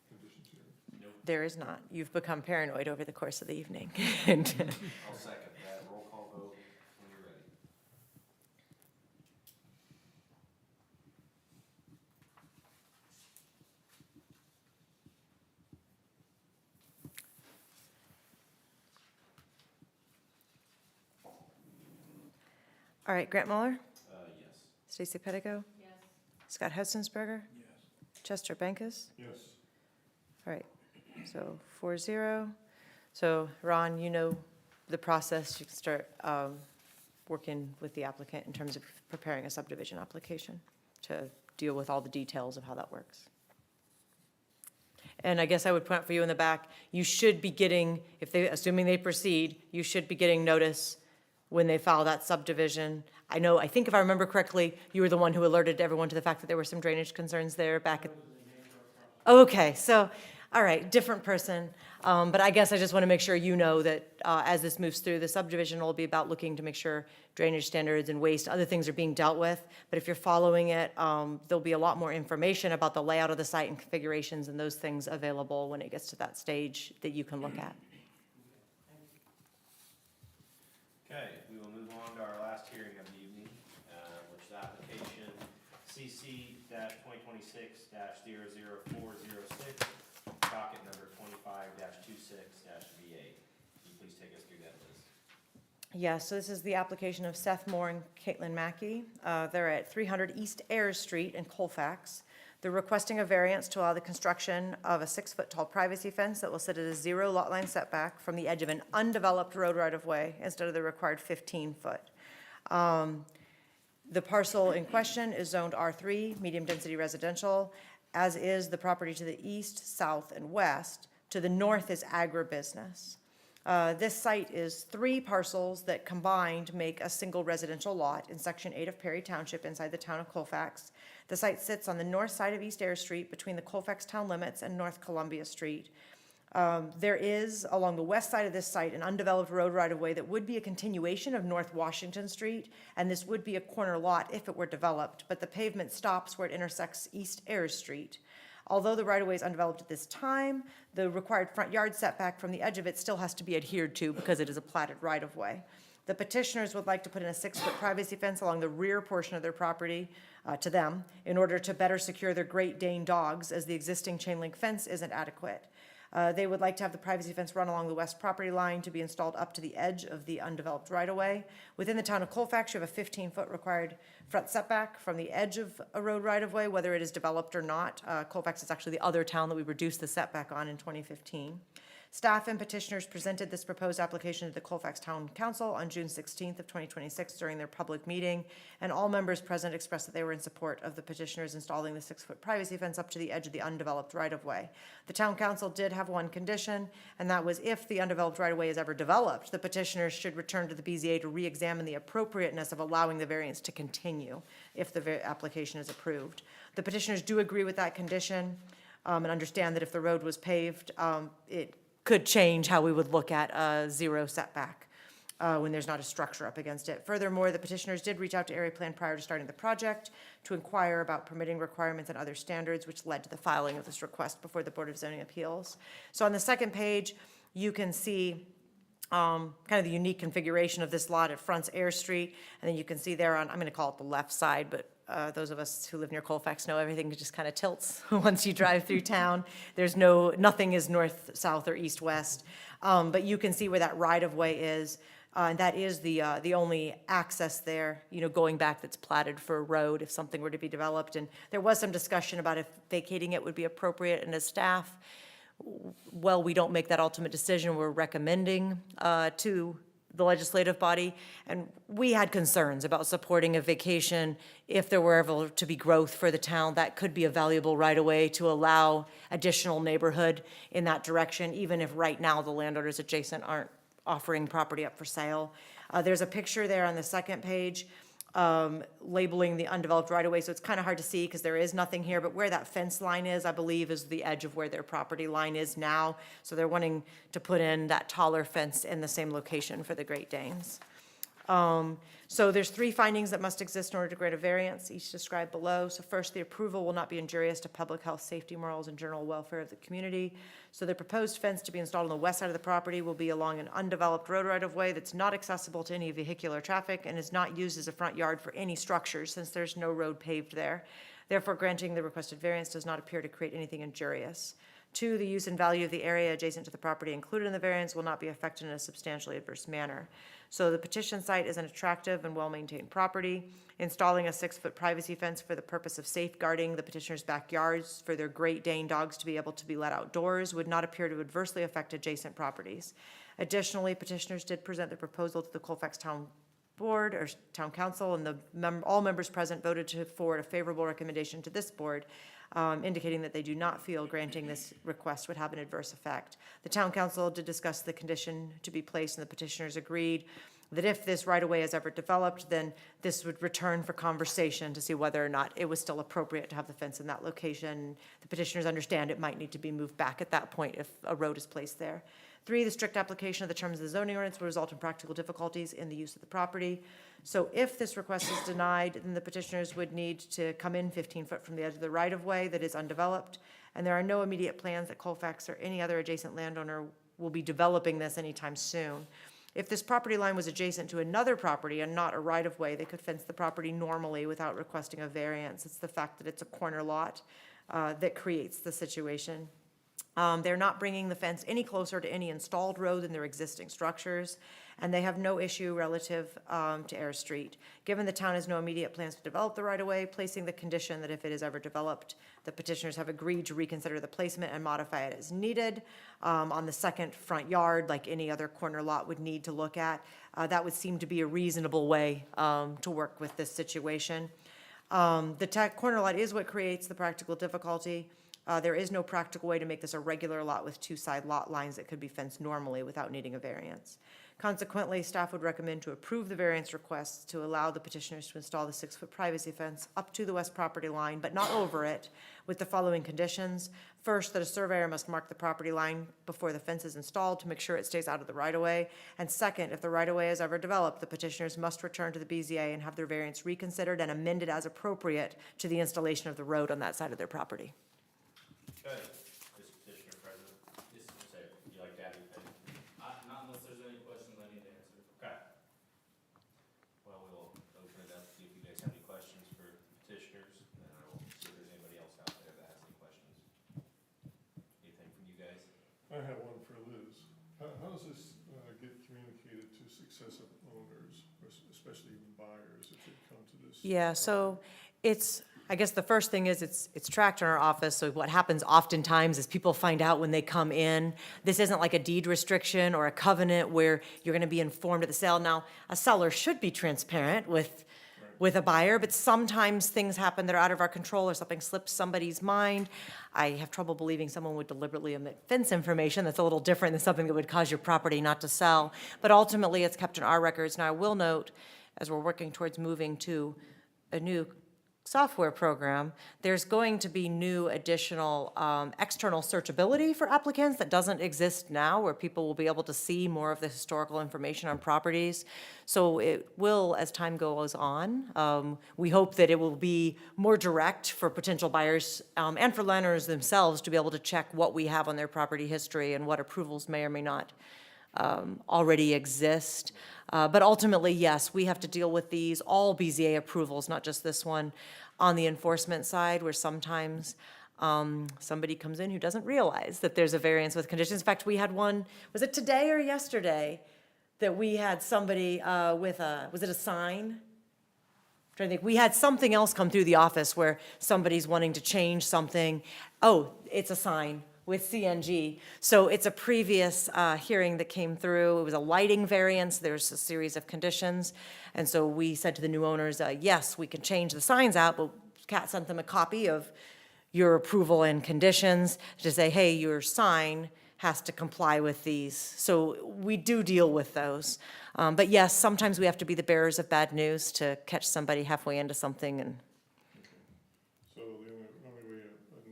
conditions here. nope, There is not. You've become paranoid over the course of the evening. And I'll second that. Roll call vote when you're ready. All right, Grant Muller, Yes. Stacy Pettigo, Yes. Scott Hetzensberger, Yes. Chester Bankus. Yes. All right, so 4-0. So Ron, you know the process. You can start working with the applicant in terms of preparing a subdivision application to deal with all the details of how that works. And I guess I would point out for you in the back, you should be getting, assuming they proceed, you should be getting notice when they file that subdivision. I think if I remember correctly, you were the one who alerted everyone to the fact that there were some drainage concerns there back at. Oh, okay, so, all right, different person. But I guess I just want to make sure you know that as this moves through, the subdivision will be about looking to make sure drainage standards and waste, other things are being dealt with. But if you're following it, there'll be a lot more information about the layout of the site and configurations and those things available when it gets to that stage that you can look at. Okay, we will move on to our last hearing of the evening, which is application CC-2026-00406, docket number 25-26-V8. Can you please take us through that, Liz? Yeah, so this is the application of Seth Moore and Caitlin Mackey. They're at 300 East Ayers Street in Colfax. They're requesting a variance to allow the construction of a 6-foot tall privacy fence that will sit at a 0 lot line setback from the edge of an undeveloped road right-of-way instead of the required 15-foot. The parcel in question is zoned R3, medium-density residential, as is the property to the east, south, and west. To the north is agribusiness. This site is 3 parcels that combined make a single residential lot in Section 8 of Perry Township inside the town of Colfax. The site sits on the north side of East Ayers Street between the Colfax town limits and North Columbia Street. There is, along the west side of this site, an undeveloped road right-of-way that would be a continuation of North Washington Street, and this would be a corner lot if it were developed, but the pavement stops where it intersects East Ayers Street. Although the right-of-way is undeveloped at this time, the required front yard setback from the edge of it still has to be adhered to because it is a platted right-of-way. The petitioners would like to put in a 6-foot privacy fence along the rear portion of their property to them in order to better secure their Great Dane dogs, as the existing chain link fence isn't adequate. They would like to have the privacy fence run along the west property line to be installed up to the edge of the undeveloped right-of-way. Within the town of Colfax, you have a 15-foot required front setback from the edge of a road right-of-way, whether it is developed or not. Colfax is actually the other town that we reduced the setback on in 2015. Staff and petitioners presented this proposed application to the Colfax Town Council on June 16th of 2026 during their public meeting, and all members present expressed that they were in support of the petitioners installing the 6-foot privacy fence up to the edge of the undeveloped right-of-way. The Town Council did have one condition, and that was if the undeveloped right-of-way is ever developed, the petitioners should return to the BZA to re-examine the appropriateness of allowing the variance to continue if the application is approved. The petitioners do agree with that condition and understand that if the road was paved, it could change how we would look at a 0 setback when there's not a structure up against it. Furthermore, the petitioners did reach out to Area Plan prior to starting the project to inquire about permitting requirements and other standards, which led to the filing of this request before the Board of Zoning Appeals. So on the second page, you can see kind of the unique configuration of this lot. It fronts Air Street, and then you can see there on, I'm going to call it the left side, but those of us who live near Colfax know everything just kind of tilts once you drive through town. There's nothing is north, south, or east, west. But you can see where that right-of-way is. And that is the only access there, going back that's platted for a road if something were to be developed. And there was some discussion about if vacating it would be appropriate, and as staff, well, we don't make that ultimate decision. We're recommending to the legislative body, and we had concerns about supporting a vacation if there were ever to be growth for the town. That could be a valuable right-of-way to allow additional neighborhood in that direction, even if right now the landowners adjacent aren't offering property up for sale. There's a picture there on the second page labeling the undeveloped right-of-way, so it's kind of hard to see because there is nothing here, but where that fence line is, I believe, is the edge of where their property line is now. So they're wanting to put in that taller fence in the same location for the Great Danes. So there's 3 findings that must exist in order to grant a variance, each described below. So first, the approval will not be injurious to public health, safety, morals, and general welfare of the community. So the proposed fence to be installed on the west side of the property will be along an undeveloped road right-of-way that's not accessible to any vehicular traffic and is not used as a front yard for any structures since there's no road paved there. Therefore, granting the requested variance does not appear to create anything injurious. 2, the use and value of the area adjacent to the property included in the variance will not be affected in a substantially adverse manner. So the petition site is an attractive and well-maintained property. Installing a 6-foot privacy fence for the purpose of safeguarding the petitioner's backyards for their Great Dane dogs to be able to be let outdoors would not appear to adversely affect adjacent properties. Additionally, petitioners did present the proposal to the Colfax Town Board or Town Council, and all members present voted to forward a favorable recommendation to this board, indicating that they do not feel granting this request would have an adverse effect. The Town Council did discuss the condition to be placed, and the petitioners agreed that if this right-of-way is ever developed, then this would return for conversation to see whether or not it was still appropriate to have the fence in that location. The petitioners understand it might need to be moved back at that point if a road is placed there. 3, the strict application of the terms of the zoning ordinance will result in practical difficulties in the use of the property. So if this request is denied, then the petitioners would need to come in 15 foot from the edge of the right-of-way that is undeveloped, and there are no immediate plans that Colfax or any other adjacent landowner will be developing this anytime soon. If this property line was adjacent to another property and not a right-of-way, they could fence the property normally without requesting a variance. It's the fact that it's a corner lot that creates the situation. They're not bringing the fence any closer to any installed road than their existing structures, and they have no issue relative to Air Street. Given the town has no immediate plans to develop the right-of-way, placing the condition that if it is ever developed, the petitioners have agreed to reconsider the placement and modify it as needed on the second front yard, like any other corner lot would need to look at. That would seem to be a reasonable way to work with this situation. The corner lot is what creates the practical difficulty. There is no practical way to make this a regular lot with 2 side lot lines that could be fenced normally without needing a variance. Consequently, staff would recommend to approve the variance request to allow the petitioners to install the 6-foot privacy fence up to the west property line, but not over it, with the following conditions. First, that a surveyor must mark the property line before the fence is installed to make sure it stays out of the right-of-way. And second, if the right-of-way is ever developed, the petitioners must return to the BZA and have their variance reconsidered and amended as appropriate to the installation of the road on that side of their property. Okay, Mr. Petitioner, President, just say, would you like to add anything? Not unless there's any questions I need to answer. Okay. Well, we'll open it up, see if you guys have any questions for petitioners, and I will see if there's anybody else out there that has any questions. Anything from you guys? I have one for Liz. How does this get communicated to successive owners, especially even buyers, if they come to this? Yeah, so I guess the first thing is it's tracked in our office, so what happens oftentimes is people find out when they come in. This isn't like a deed restriction or a covenant where you're gonna be informed at the sale. Now, a seller should be transparent with a buyer, but sometimes things happen that are out of our control or something slips somebody's mind. I have trouble believing someone would deliberately omit fence information. That's a little different than something that would cause your property not to sell. But ultimately, it's kept in our records. Now, I will note, as we're working towards moving to a new software program, there's going to be new additional external searchability for applicants that doesn't exist now, where people will be able to see more of the historical information on properties. So it will, as time goes on, we hope that it will be more direct for potential buyers and for lenders themselves to be able to check what we have on their property history and what approvals may or may not already exist. But ultimately, yes, we have to deal with these, all BZA approvals, not just this one, on the enforcement side, where sometimes somebody comes in who doesn't realize that there's a variance with conditions. In fact, we had one, was it today or yesterday, that we had somebody with a, was it a sign? Trying to think, we had something else come through the office where somebody's wanting to change something. Oh, it's a sign with CNG. So it's a previous hearing that came through. It was a lighting variance. There's a series of conditions. And so we said to the new owners, yes, we can change the signs out, but Kat sent them a copy of your approval and conditions to say, hey, your sign has to comply with these. So we do deal with those. But yes, sometimes we have to be the bearers of bad news to catch somebody halfway into something and. So the only way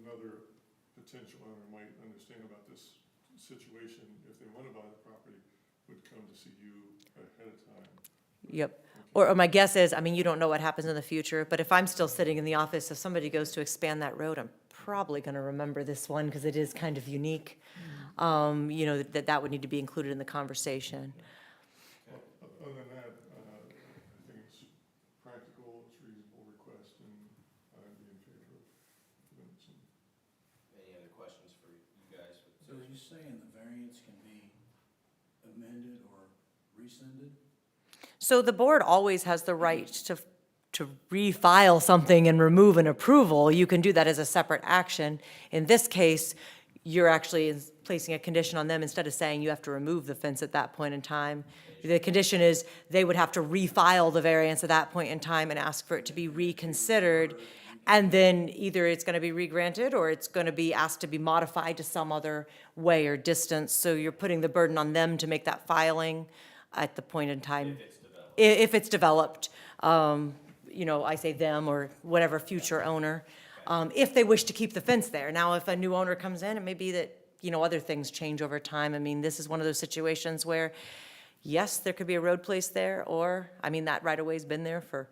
another potential owner might understand about this situation, if they want to buy the property, would come to see you ahead of time. Yep. Or my guess is, I mean, you don't know what happens in the future, but if I'm still sitting in the office, if somebody goes to expand that road, I'm probably going to remember this one because it is kind of unique. You know, that would need to be included in the conversation. Well, other than that, I think it's practical, it's a reasonable request, and I'd be in favor of doing some. Any other questions for you guys? So are you saying the variance can be amended or rescinded? So the board always has the right to refile something and remove an approval. You can do that as a separate action. In this case, you're actually placing a condition on them instead of saying you have to remove the fence at that point in time. The condition is they would have to refile the variance at that point in time and ask for it to be reconsidered. And then either it's going to be regranted or it's going to be asked to be modified to some other way or distance. So you're putting the burden on them to make that filing at the point in time. If it's developed, you know, I say them or whatever future owner, if they wish to keep the fence there. Now, if a new owner comes in, it may be that, you know, other things change over time. I mean, this is one of those situations where, yes, there could be a road placed there, or, I mean, that right-of-way's been there for,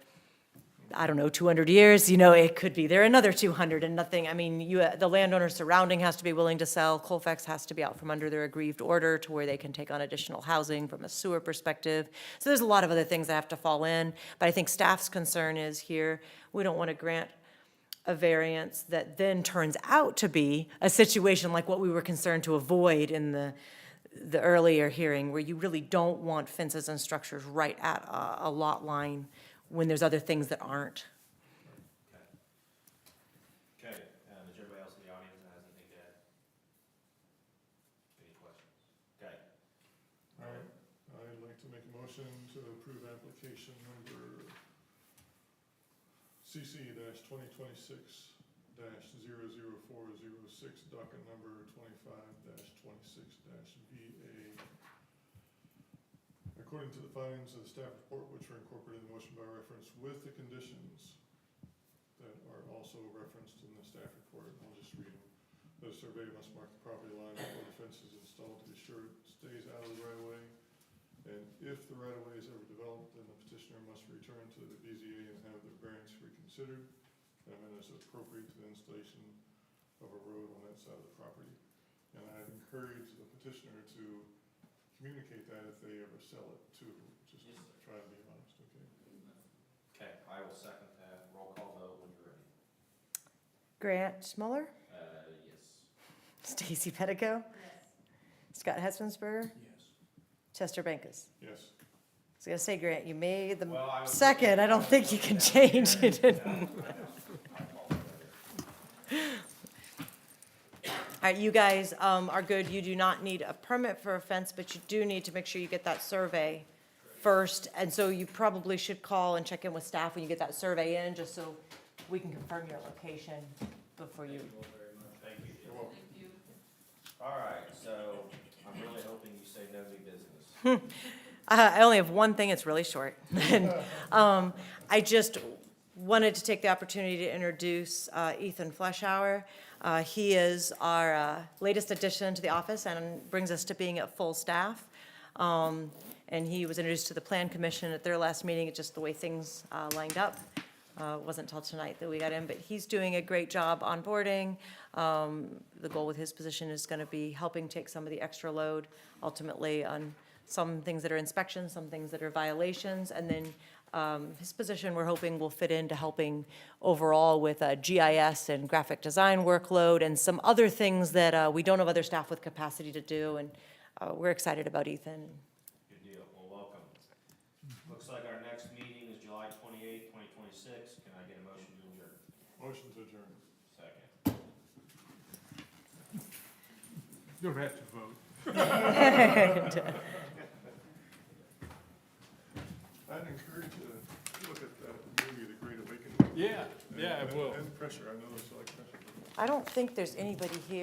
I don't know, 200 years, you know, it could be there another 200 and nothing. I mean, the landowner surrounding has to be willing to sell. Colfax has to be out from under their aggrieved order to where they can take on additional housing from a sewer perspective. So there's a lot of other things that have to fall in. But I think staff's concern is here, we don't want to grant a variance that then turns out to be a situation like what we were concerned to avoid in the earlier hearing, where you really don't want fences and structures right at a lot line when there's other things that aren't. Okay, is there anybody else in the audience that has anything to add? Any questions? Okay. All right, I'd like to make a motion to approve application number CC-2026-00406, docket number 25-26-VA. According to the findings of the staff report, which are incorporated in the motion by reference, with the conditions that are also referenced in the staff report, and I'll just read them. The surveyor must mark the property line before the fence is installed to be sure it stays out of the right of way. And if the right of way is ever developed, then the petitioner must return to the BZA and have the variance reconsidered, and then as appropriate to the installation of a road on that side of the property. And I'd encourage the petitioner to communicate that if they ever sell it too, just try to be honest, okay? Okay, I will second that. Roll call vote when you're ready. Grant Muller, Yes. Stacy Pettico, Scott Hetzensberger, Yes. Chester Bankus. Yes. I was gonna say, Grant, you made the Well, I was- second, I don't think you can change it. All right, you guys are good, you do not need a permit for a fence, but you do need to make sure you get that survey first. And so you probably should call and check in with staff when you get that survey in, just so we can confirm your location before you. Thank you. You're welcome. All right, so I'm really hoping you say no new business. I only have one thing, it's really short. And, I just wanted to take the opportunity to introduce Ethan Fleischhauer. He is our latest addition to the office and brings us to being at full staff. And he was introduced to the Plan Commission at their last meeting, it's just the way things lined up. It wasn't till tonight that we got in, but he's doing a great job onboarding. The goal with his position is going to be helping take some of the extra load ultimately on some things that are inspections, some things that are violations, and then his position, we're hoping, will fit into helping overall with GIS and graphic design workload and some other things that we don't have other staff with capacity to do, and we're excited about Ethan. Good deal. Well, welcome. Looks like our next meeting is July 28th, 2026. Can I get a motion to adjourn? Motion to adjourn. Second. You don't have to vote. I'd encourage you to look at that movie, The Great Awakening. Yeah, I will. And Pressure, I know it's like Pressure. I don't think there's anybody here.